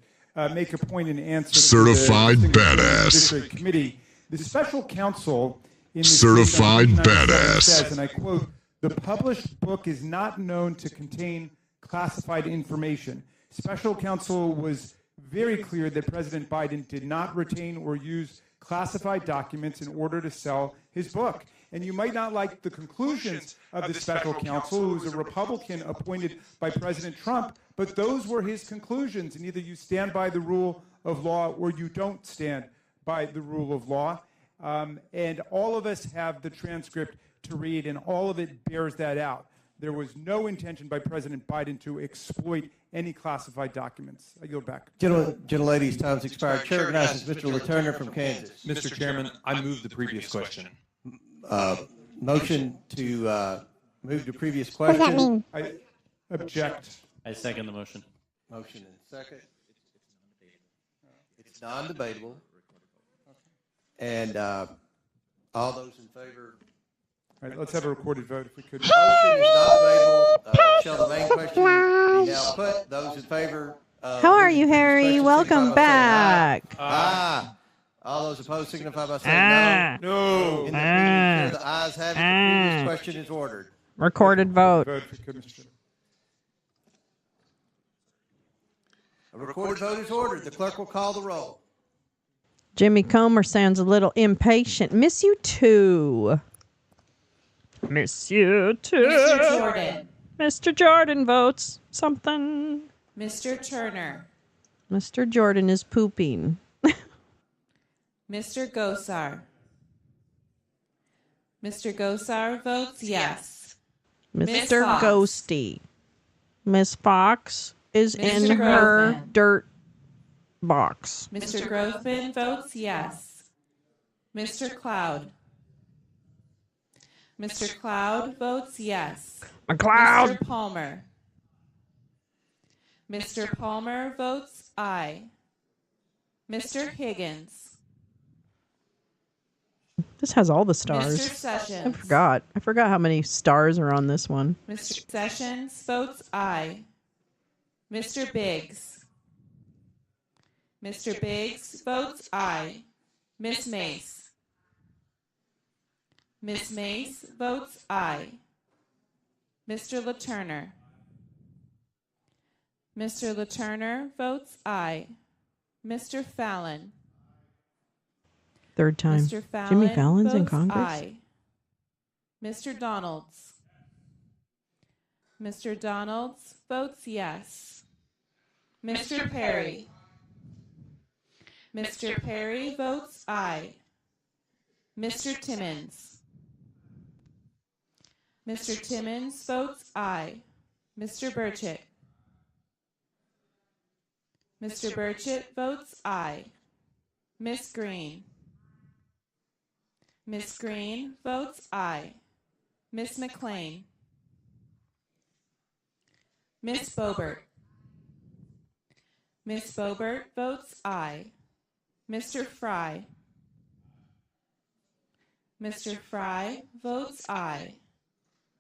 make a point in answer Certified to the badass. Committee. The special counsel in the Certified badass. says, and I quote, The published book is not known to contain classified information. Special counsel was very clear that President Biden did not retain or use classified documents in order to sell his book. And you might not like the conclusions of the special counsel, who was a Republican appointed by President Trump, but those were his conclusions. And either you stand by the rule of law or you don't stand by the rule of law. And all of us have the transcript to read, and all of it bears that out. There was no intention by President Biden to exploit any classified documents. I yield back. Gentlelady's time's expired. Chair recognizes Mr. Letourneau from Kansas. Mr. Chairman, I move the previous question. Motion to move to previous What does that question. mean? I object. I second the motion. Motion and second. It's non-debatable. And all those in favor. All right, let's have a recorded vote if we could. Motion is not debatable. Shall the main question be now put? Those in favor. How are you, Harry? Welcome back. All those opposed signify by saying no. No. In the previous, the ayes have it. The previous question is ordered. Recorded vote. Vote if you could, Mr. Chair. A recorded vote is ordered. The clerk will call the roll. Jimmy Comer sounds a little impatient. Miss you too. Miss you too. Mr. Jordan. Mr. Jordan votes something. Mr. Turner. Mr. Jordan is pooping. Mr. Gosar. Mr. Gosar votes yes. Mr. Fox. Ghosty. Miss Fox is Mr. in her Grossman. dirt box. Mr. Grossman votes yes. Mr. Cloud. Mr. Cloud votes yes. McCloud. Mr. Palmer. Mr. Palmer votes aye. Mr. Higgins. This has all the stars. Mr. Sessions. I forgot how many stars are on this one. Mr. Sessions votes aye. Mr. Biggs. Mr. Biggs votes aye. Miss Mace. Miss Mace votes aye. Mr. Letourneau. Mr. Letourneau votes aye. Mr. Fallon. Third time. Mr. Fallon Jimmy Fallon's in votes Congress? aye. Mr. Donalds. Mr. Donalds votes yes. Mr. Perry. Mr. Perry votes aye. Mr. Timmons. Mr. Timmons votes aye. Mr. Burchett. Mr. Burchett votes aye. Miss Green. Miss Green votes aye. Miss McLean. Miss Boebert. Miss Boebert votes aye. Mr. Fry. Mr. Fry votes aye.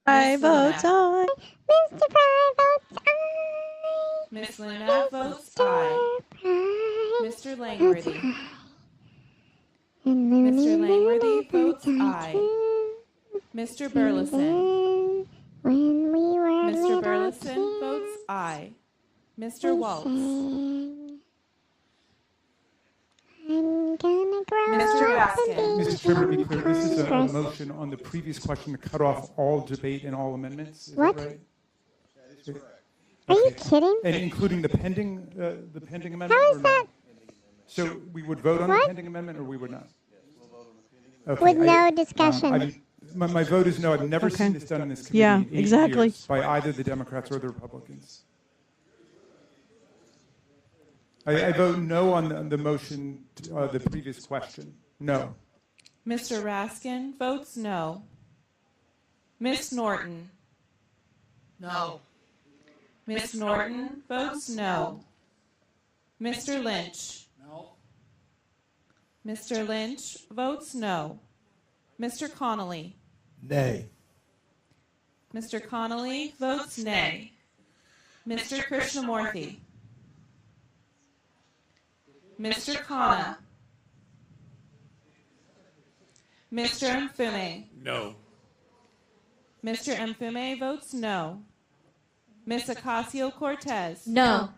I Miss vote Luna. aye. Mr. Fry votes aye. Miss Luna votes aye. Mr. Langworthy. Mr. Langworthy votes aye. Mr. Burleson. Mr. Burleson votes aye. Mr. Waltz. I'm gonna grow Mr. up and Raskin. be Mr. Chairman, to be clear, this is a President. motion on the previous question to cut off all debate and all amendments. Is What? that right? Are you kidding? And including the pending amendment? How is or no? that? So we would vote on the What? pending amendment, or we would not? Okay, With no discussion. My vote is no. I've never Okay. seen this done in this committee Yeah, in 8 exactly. years by either the Democrats or the Republicans. I vote no on the motion, the previous question. No. Mr. Raskin votes no. Miss Norton. No. Miss Norton votes no. Mr. Lynch. No. Mr. Lynch votes no. Mr. Connolly. Nay. Mr. Connolly votes nay. Mr. Krishnamurthy. Mr. Khanna. Mr. Mfume. No. Mr. Mfume votes no. Ms. Ocasio-Cortez. No.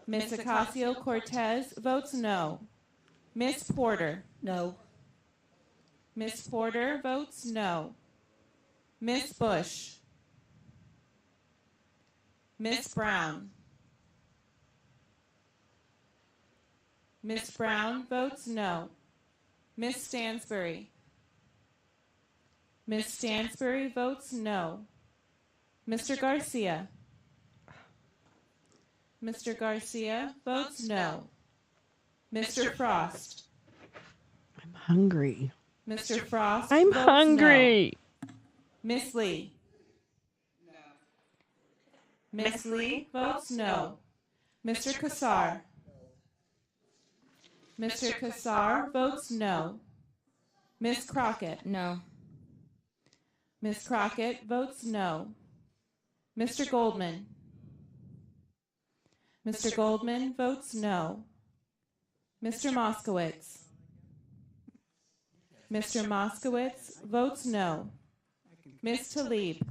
Ms. Ocasio-Cortez votes no. Ms. Porter. No. Ms. Porter votes no. Ms. Bush. Ms. Brown. Ms. Brown votes no. Ms. Stansbury. Ms. Stansbury votes no. Mr. Garcia. Mr. Garcia votes no. Mr. Frost. I'm hungry. Mr. Frost I'm votes hungry. no. Miss Lee. Miss Lee votes no. Mr. Kassar. Mr. Kassar votes no. Miss Crockett. No. Miss Crockett votes no. Mr. Goldman. Mr. Goldman votes no. Mr. Moskowitz. Mr. Moskowitz votes no. Ms. Tlaib.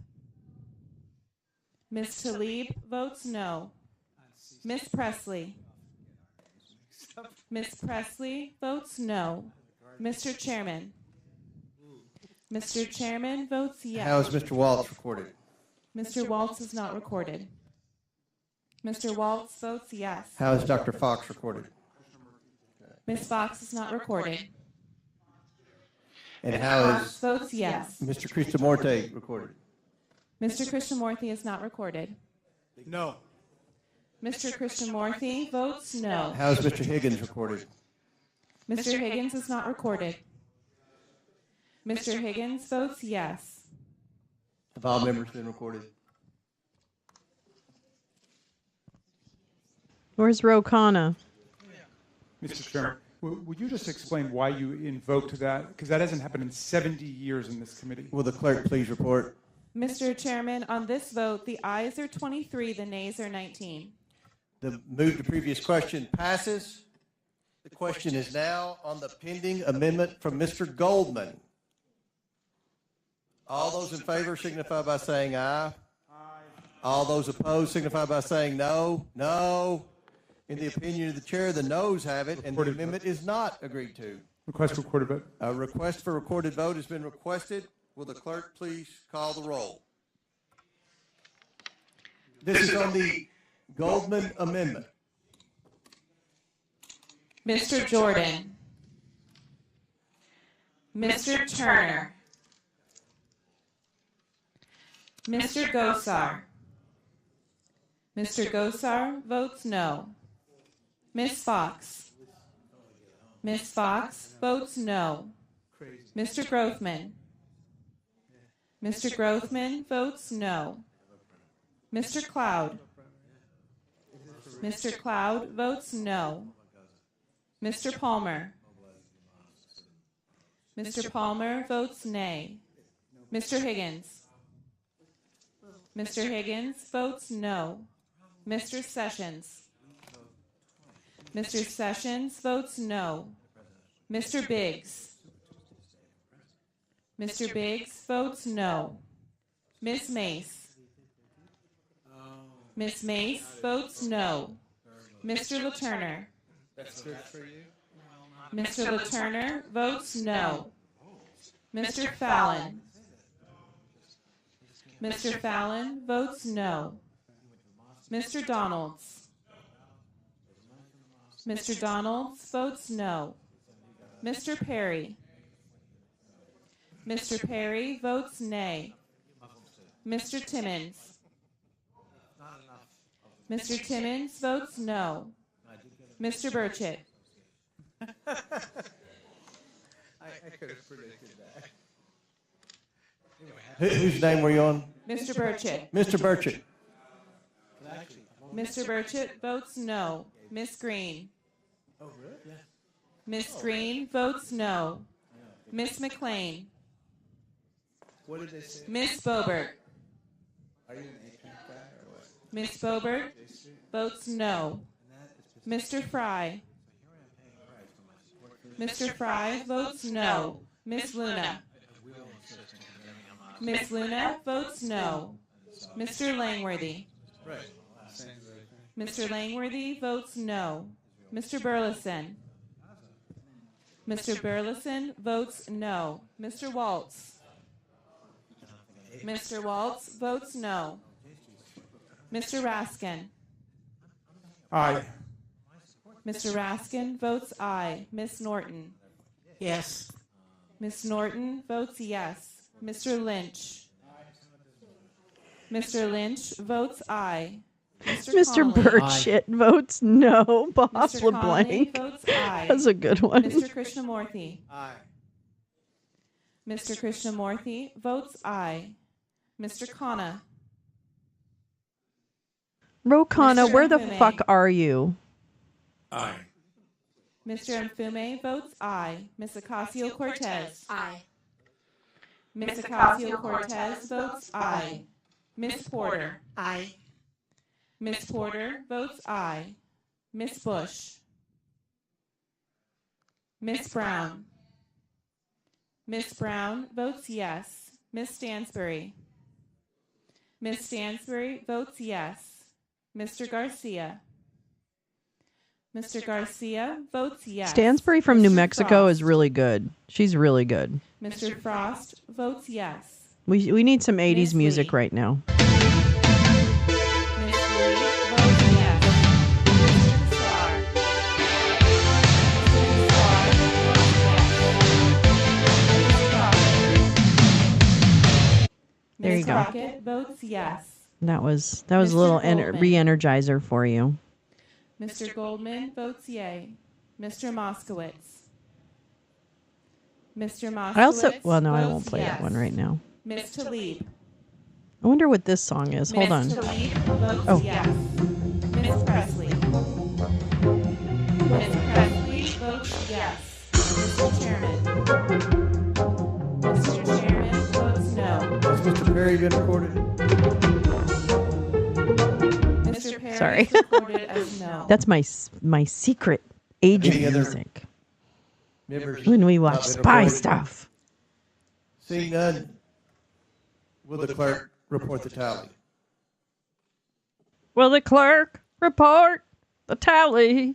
Ms. Tlaib votes no. Ms. Presley. Ms. Presley votes no. Mr. Chairman. Mr. Chairman votes yes. How is Mr. Waltz recorded? Mr. Waltz is not recorded. Mr. Waltz votes yes. How is Dr. Fox recorded? Ms. Fox is not recorded. And how Fox is votes yes. Mr. Krishnamurti recorded? Mr. Krishnamurti is not recorded. No. Mr. Krishnamurti votes no. How is Mr. Higgins recorded? Mr. Higgins is not recorded. Mr. Higgins votes yes. Have all members been recorded? Where's Rokana? Mr. Chairman, would you just explain why you invoked that? Because that hasn't happened in 70 years in this committee. Will the clerk please report? Mr. Chairman, on this vote, the ayes are 23, the nays are 19. The move to previous question passes. The question is now on the pending amendment from Mr. Goldman. All those in favor signify by saying aye. Aye. All those opposed signify by saying no. No. In the opinion of the chair, the noes have it, and the amendment is not agreed to. Request recorded vote. A request for recorded vote has been requested. Will the clerk please call the roll? This is on the Goldman amendment. Mr. Jordan. Mr. Turner. Mr. Gosar. Mr. Gosar votes no. Ms. Fox. Ms. Fox votes no. Mr. Grothman. Mr. Grothman votes no. Mr. Cloud. Mr. Cloud votes no. Mr. Palmer. Mr. Palmer votes nay. Mr. Higgins. Mr. Higgins votes no. Mr. Sessions. Mr. Sessions votes no. Mr. Biggs. Mr. Biggs votes no. Ms. Mace. Ms. Mace votes no. Mr. LaTurner. That's good for you. Mr. LaTurner votes no. Mr. Fallon. Mr. Fallon votes no. Mr. Donalds. Mr. Donalds votes no. Mr. Perry. Mr. Perry votes nay. Mr. Timmons. Mr. Timmons votes no. Mr. Burchett. I could have predicted that. Whose name were you on? Mr. Burchett. Mr. Burchett. Mr. Burchett votes no. Miss Green. Oh, really? Yeah. Miss Green votes no. Miss McLean. What did they say? Miss Boebert. Are you an APAC guy or what? Miss Boebert votes no. Mr. Fry. Mr. Fry votes no. Miss Luna. Ms. Luna votes no. Mr. Langworthy. Mr. Langworthy votes no. Mr. Burleson. Mr. Burleson votes no. Mr. Waltz. Mr. Waltz votes no. Mr. Raskin. Aye. Mr. Raskin votes aye. Ms. Norton. Yes. Ms. Norton votes yes. Mr. Lynch. Mr. Lynch votes aye. Mr. Connolly. Burchett votes no. Bob Mr. Connolly LeBlanc. votes aye. That's a good one. Mr. Krishnamurthy. Aye. Mr. Krishnamurthy votes aye. Mr. Khanna. Rokana, Mr. where the Mfume. fuck are you? Aye. Mr. Mfume votes aye. Ms. Ocasio-Cortez. Aye. Ms. Ocasio-Cortez votes aye. Ms. Porter. Aye. Ms. Porter votes aye. Ms. Bush. Ms. Brown. Ms. Brown votes yes. Ms. Stansbury. Ms. Stansbury votes yes. Mr. Garcia. Mr. Garcia votes yes. Stansbury from New Mr. Mexico Frost. is really good. She's really good. Mr. Frost votes yes. We need some 80s Ms. music Lee. right now. Ms. Lee votes yes. Mr. Kassar. Mr. Kassar votes yes. There you Ms. go. Crockett votes yes. That was a Mr. little Goldman. re-energizer for you. Mr. Goldman votes yay. Mr. Moskowitz. Mr. Moskowitz. I also I votes won't play yes. that one right now. Ms. Talib. I wonder what this song is. Hold on. Ms. Talib votes Oh. yes. Ms. Presley. Ms. Presley votes yes. Mr. Chairman. Mr. Chairman votes no. Has Mr. Perry been recorded? Mr. Perry Sorry. is recorded as no. That's my secret agent Any other music. Members When we not watch been spy recorded? stuff. Seeing none, will the clerk report the tally? Will the clerk report the tally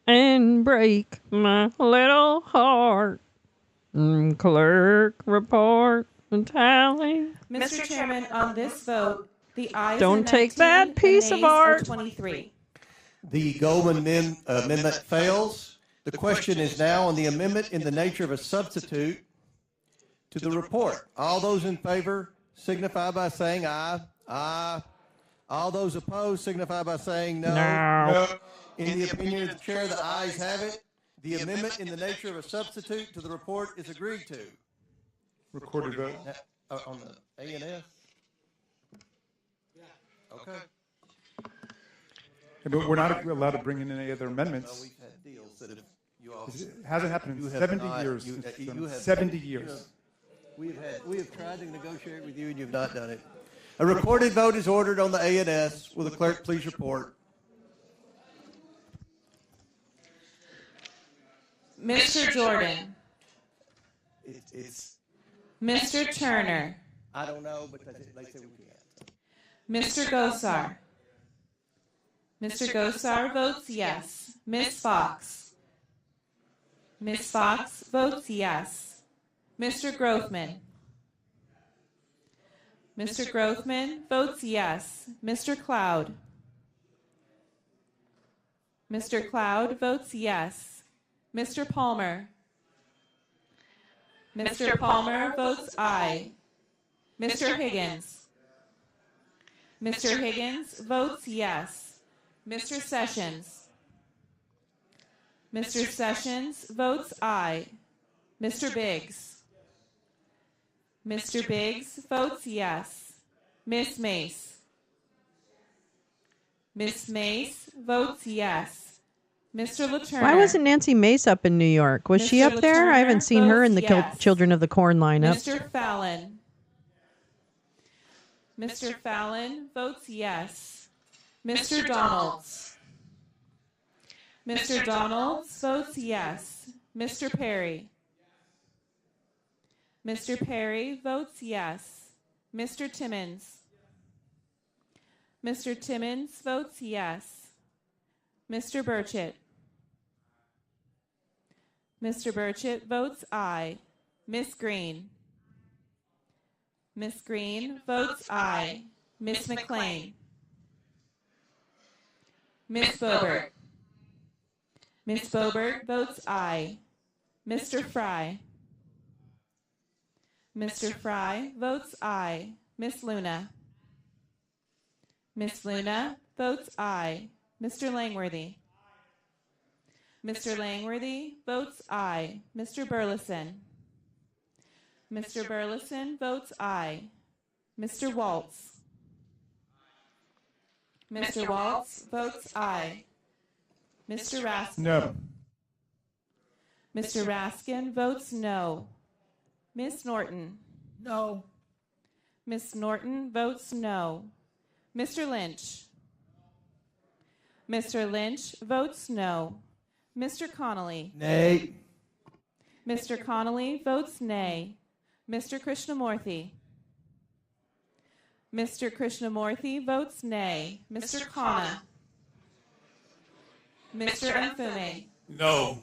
and break my little heart? Clerk report the tally. Mr. Chairman, on this vote, the ayes Don't are take 19, that piece the of nays are art. 23. The Goldman amendment fails. The question is now on the amendment in the nature of a substitute to the report. All those in favor signify by saying aye. Aye. All those opposed signify by saying no. No. In the opinion of the chair, the ayes have it. The amendment in the nature of a substitute to the report is agreed to. Recorded vote. On the A&S? Okay. Yeah, but we're not allowed to bring in any other amendments. We've had deals that have, you all. It hasn't happened You in have 70 not- years. you- Mr. you Chairman. have- 70 years. We have tried to negotiate with you, and you've not done it. A recorded vote is ordered on the A&S. Will the clerk please report? Mr. Jordan. It's. Mr. Turner. I don't know, but they say we can't. Mr. Gosar. Mr. Gosar votes yes. Ms. Fox. Ms. Fox votes yes. Mr. Grothman. Mr. Grothman votes yes. Mr. Cloud. Mr. Cloud votes yes. Mr. Palmer. Mr. Palmer votes aye. Mr. Higgins. Mr. Higgins votes yes. Mr. Sessions. Mr. Sessions votes aye. Mr. Biggs. Mr. Biggs votes yes. Miss Mace. Miss Mace votes yes. Mr. Laturner. Why wasn't Nancy Mace up in New York? Was she Mr. up there? I haven't Laturner seen her in the votes yes. Children of the Corn lineup. Mr. Fallon. Mr. Fallon votes yes. Mr. Donalds. Mr. Donalds votes yes. Mr. Perry. Mr. Perry votes yes. Mr. Timmons. Mr. Timmons votes yes. Mr. Burchett. Mr. Burchett votes aye. Miss Green. Miss Green votes aye. Miss McLean. Miss Boebert. Miss Boebert votes aye. Mr. Fry. Mr. Fry votes aye. Miss Luna. Miss Luna votes aye. Mr. Langworthy. Mr. Langworthy votes aye. Mr. Burleson. Mr. Burleson votes aye. Mr. Waltz. Mr. Waltz votes aye. Mr. Raskin. No. Mr. Raskin votes no. Miss Norton. No. Miss Norton votes no. Mr. Lynch. Mr. Lynch votes no. Mr. Connolly. Nay. Mr. Connolly votes nay. Mr. Krishnamurthy. Mr. Krishnamurthy votes nay. Mr. Khanna. Mr. Mfume. No.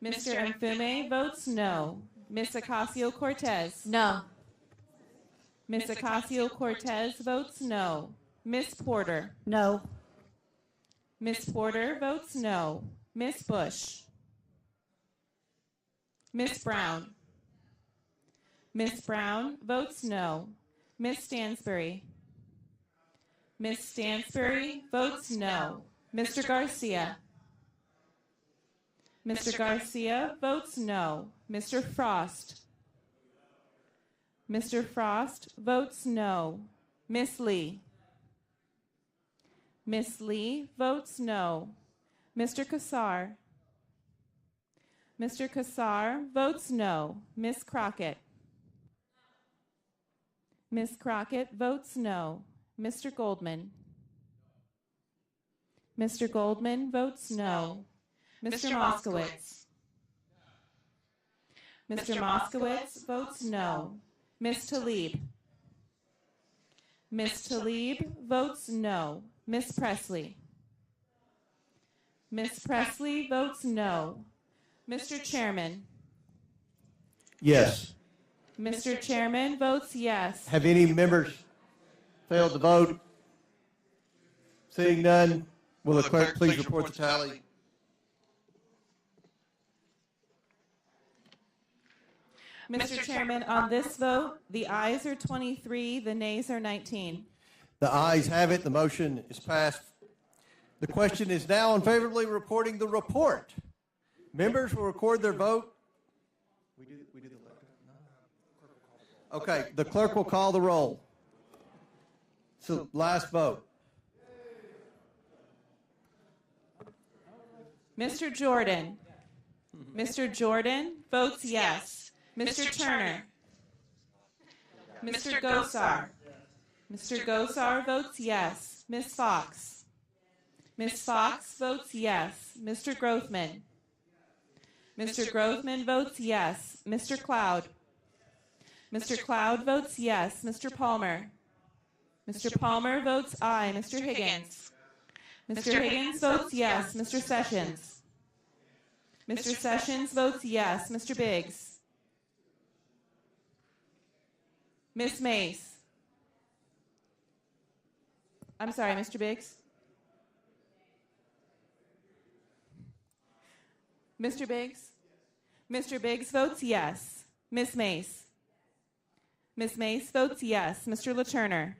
Mr. Mfume votes no. Miss Ocasio-Cortez. No. Miss Ocasio-Cortez votes no. Miss Porter. No. Miss Porter votes no. Miss Bush. Miss Brown. Miss Brown votes no. Miss Stansbury. Miss Stansbury votes no. Mr. Garcia. Mr. Garcia votes no. Mr. Frost. Mr. Frost votes no. Miss Lee. Miss Lee votes no. Mr. Kassar. Mr. Kassar votes no. Miss Crockett. Miss Crockett votes no. Mr. Goldman. Mr. Goldman votes no. Mr. Moskowitz. Mr. Moskowitz votes no. Miss Tlaib. Miss Tlaib votes no. Miss Presley. Miss Presley votes no. Mr. Chairman. Yes. Mr. Chairman votes yes. Have any members failed to vote? Seeing none, will the clerk please report the tally? Mr. Chairman, on this vote, the ayes are 23, the nays are 19. The ayes have it. The motion is passed. The question is now on favorably reporting the report. Members will record their vote. Okay, the clerk will call the roll. So last vote. Mr. Jordan. Mr. Jordan votes yes. Mr. Turner. Mr. Gosar. Mr. Gosar votes yes. Ms. Fox. Ms. Fox votes yes. Mr. Grothman. Mr. Grothman votes yes. Mr. Cloud. Mr. Cloud votes yes. Mr. Palmer. Mr. Palmer votes aye. Mr. Higgins. Mr. Higgins votes yes. Mr. Sessions. Mr. Sessions votes yes. Mr. Biggs. Miss Mace. I'm sorry, Mr. Biggs. Mr. Biggs? Mr. Biggs votes yes. Miss Mace. Miss Mace votes yes. Mr. LaTurner.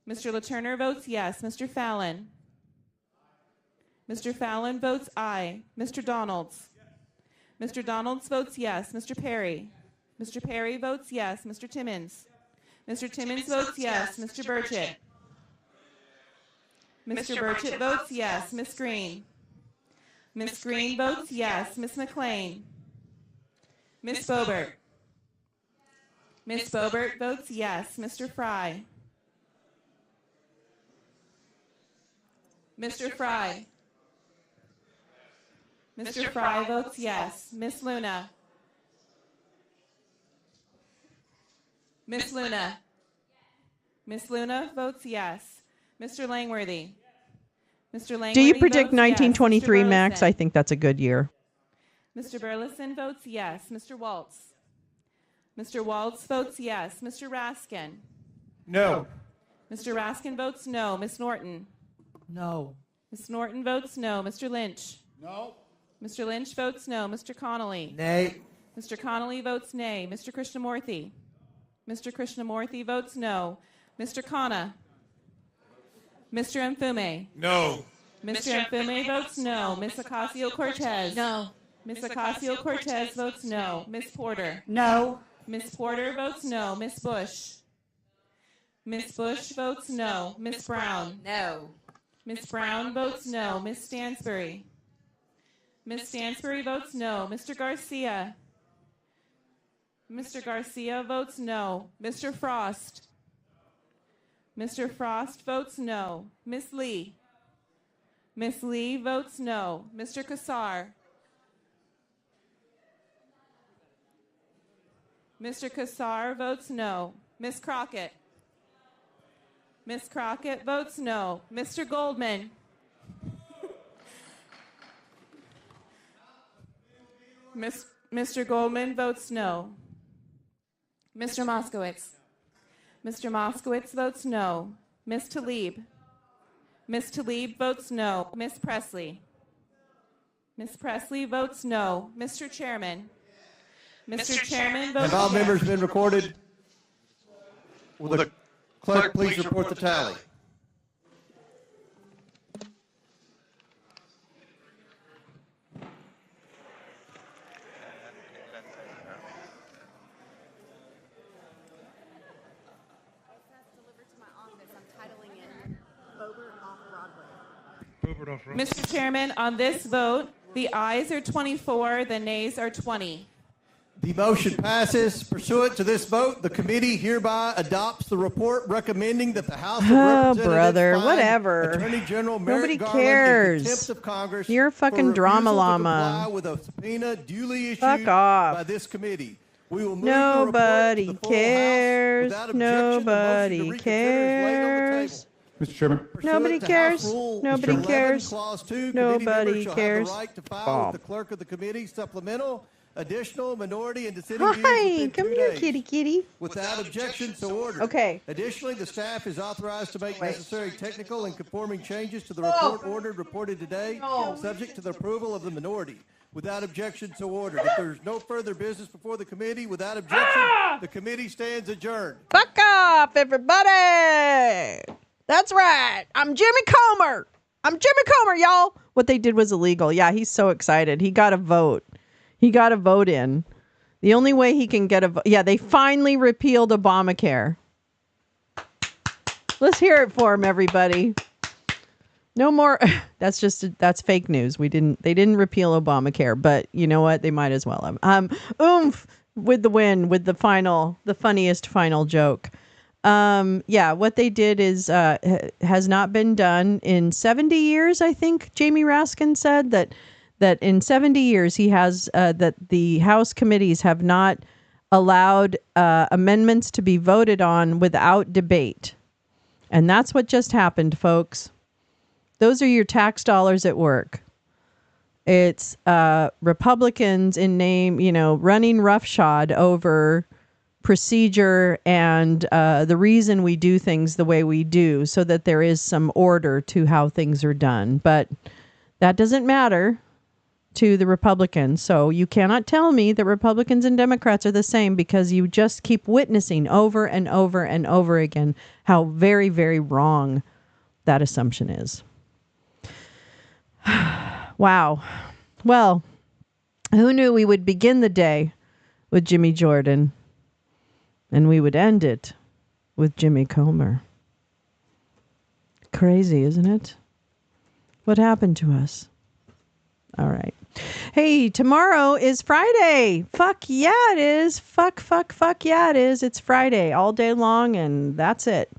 Mr. LaTurner votes yes. Mr. Fallon. Mr. Fallon votes aye. Mr. Donalds. Mr. Donalds votes yes. Mr. Perry. Mr. Perry votes yes. Mr. Timmons. Mr. Timmons votes yes. Mr. Burchett. Mr. Burchett votes yes. Miss Green. Miss Green votes yes. Miss McLean. Miss Boebert. Miss Boebert votes yes. Mr. Fry. Mr. Fry. Mr. Fry votes yes. Miss Luna. Miss Luna? Miss Luna votes yes. Mr. Langworthy? Mr. Langworthy Do you predict votes yes. 1923, Mr. Max? Burleson? I think that's a good year. Mr. Burleson votes yes. Mr. Waltz? Mr. Waltz votes yes. Mr. Raskin? No. Mr. Raskin votes no. Miss Norton? No. Miss Norton votes no. Mr. Lynch? No. Mr. Lynch votes no. Mr. Connolly? Nay. Mr. Connolly votes nay. Mr. Krishnamurthy? Mr. Krishnamurthy votes no. Mr. Khanna? Mr. Mfume? No. Mr. Mfume votes no. Miss Ocasio-Cortez? No. Miss Ocasio-Cortez votes no. Miss Porter? No. Miss Porter votes no. Miss Bush? Miss Bush votes no. Miss Brown? No. Miss Brown votes no. Miss Stansbury? Miss Stansbury votes no. Mr. Garcia? Mr. Garcia votes no. Mr. Frost? Mr. Frost votes no. Miss Lee? Miss Lee votes no. Mr. Kassar? Mr. Kassar votes no. Miss Crockett? Miss Crockett votes no. Mr. Goldman? Mr. Goldman votes no. Mr. Moskowitz? Mr. Moskowitz votes no. Miss Tlaib? Miss Tlaib votes no. Miss Presley? Miss Presley votes no. Mr. Chairman? Mr. Chairman votes Have all yes. members been recorded? Will the clerk please report the tally? Mr. Chairman, on this vote, the ayes are 24, the nays are 20. The motion passes. Pursuant to this vote, the committee hereby adopts the report recommending that the House of Representatives brother, find whatever. Attorney General Merrick Nobody Garland cares. in contempt of Congress You're a fucking for drama refusal to llama. comply with a subpoena duly issued Fuck off. by this committee. We will move Nobody the report to the full cares. House. Without objection, the motion to Nobody reconsider is laid on the cares. table. Mr. Chairman. Nobody Pursuant to cares. House Rule Nobody 11, cares. Clause 2, committee Nobody members shall cares. have the right to file Bob. with the clerk of the committee supplemental, additional, minority, and dissenting views Hi, within come 2 here, days. kitty kitty. Without objection, so ordered. Okay. Additionally, the staff is authorized to make necessary technical and conforming changes to the report reported today, subject to the approval of the minority. Without objection, so ordered. If there's no further business before the committee, without objection, the committee stands adjourned. Fuck off, everybody. That's right. I'm Jimmy Comer. Y'all. What they did was illegal. Yeah, he's so excited. He got a vote. He got a vote in. The only way he can get a vote. Yeah, they finally repealed Obamacare. Let's hear it for him, everybody. No more. That's fake news. They didn't repeal Obamacare, but you know what? They might as well have. Oomph with the win, with the funniest final joke. Yeah, what they did is has not been done in 70 years. I think Jamie Raskin said that in 70 years he has that the House committees have not allowed amendments to be voted on without debate, and that's what just happened, folks. Those are your tax dollars at work. It's Republicans in name, running roughshod over procedure and the reason we do things the way we do so that there is some order to how things are done. But that doesn't matter to the Republicans. So you cannot tell me that Republicans and Democrats are the same because you just keep witnessing over and over and over again how very, very wrong that assumption is. Wow. Well, who knew we would begin the day with Jimmy Jordan and we would end it with Jimmy Comer? Crazy, isn't it? What happened to us? All right. Hey, tomorrow is Friday. Fuck yeah, it is. Fuck yeah, it is. It's Friday all day long, and that's it.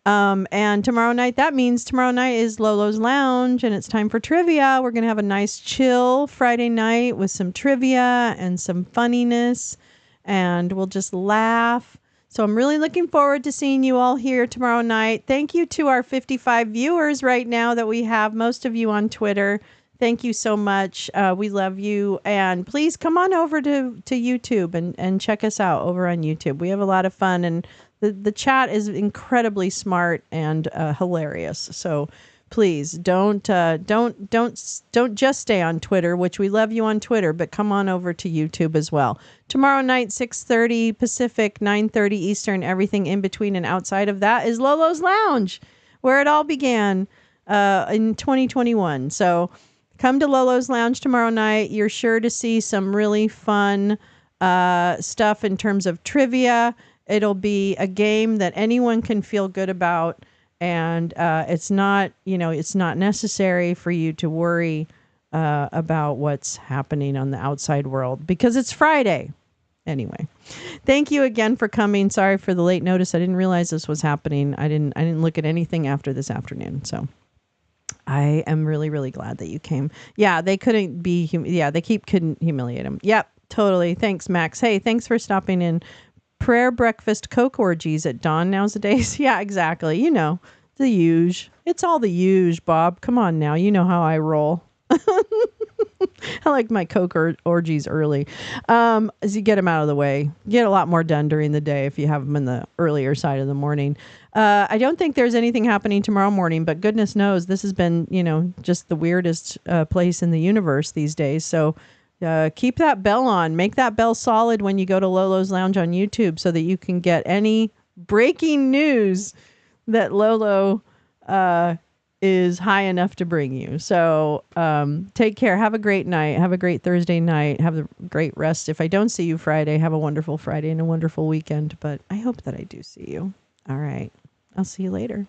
And tomorrow night, that means tomorrow night is Lolo's Lounge, and it's time for trivia. We're going to have a nice chill Friday night with some trivia and some funniness, and we'll just laugh, So I'm really looking forward to seeing you all here tomorrow night. Thank you to our 55 viewers right now that we have, most of you on Twitter. Thank you so much. We love you. And please come on over to YouTube and check us out over on YouTube. We have a lot of fun, and the chat is incredibly smart and hilarious. So please don't just stay on Twitter, which we love you on Twitter, but come on over to YouTube as well. Tomorrow night, 6:30 Pacific, 9:30 Eastern, everything in between and outside of that is Lolo's Lounge, where it all began in 2021. So come to Lolo's Lounge tomorrow night. You're sure to see some really fun stuff in terms of trivia. It'll be a game that anyone can feel good about. And it's not necessary for you to worry about what's happening on the outside world because it's Friday. Anyway, thank you again for coming. Sorry for the late notice. I didn't realize this was happening. I didn't look at anything after this afternoon. So I am really, really glad that you came. Yeah, they couldn't be. Couldn't humiliate him. Yep, totally. Thanks, Max. Hey, thanks for stopping in. Prayer, breakfast, Coke orgies at dawn nowadays. Yeah, exactly. You know, the huge. It's all the huge, Bob. Come on now. You know how I roll. I like my Coke orgies early. As you get them out of the way, you get a lot more done during the day if you have them in the earlier side of the morning. I don't think there's anything happening tomorrow morning, but goodness knows this has been, just the weirdest place in the universe these days. So keep that bell on. Make that bell solid when you go to Lolo's Lounge on YouTube so that you can get any breaking news that Lolo is high enough to bring you. So take care. Have a great night. Have a great Thursday night. Have a great rest. If I don't see you Friday, have a wonderful Friday and a wonderful weekend. But I hope that I do see you. All right. I'll see you later.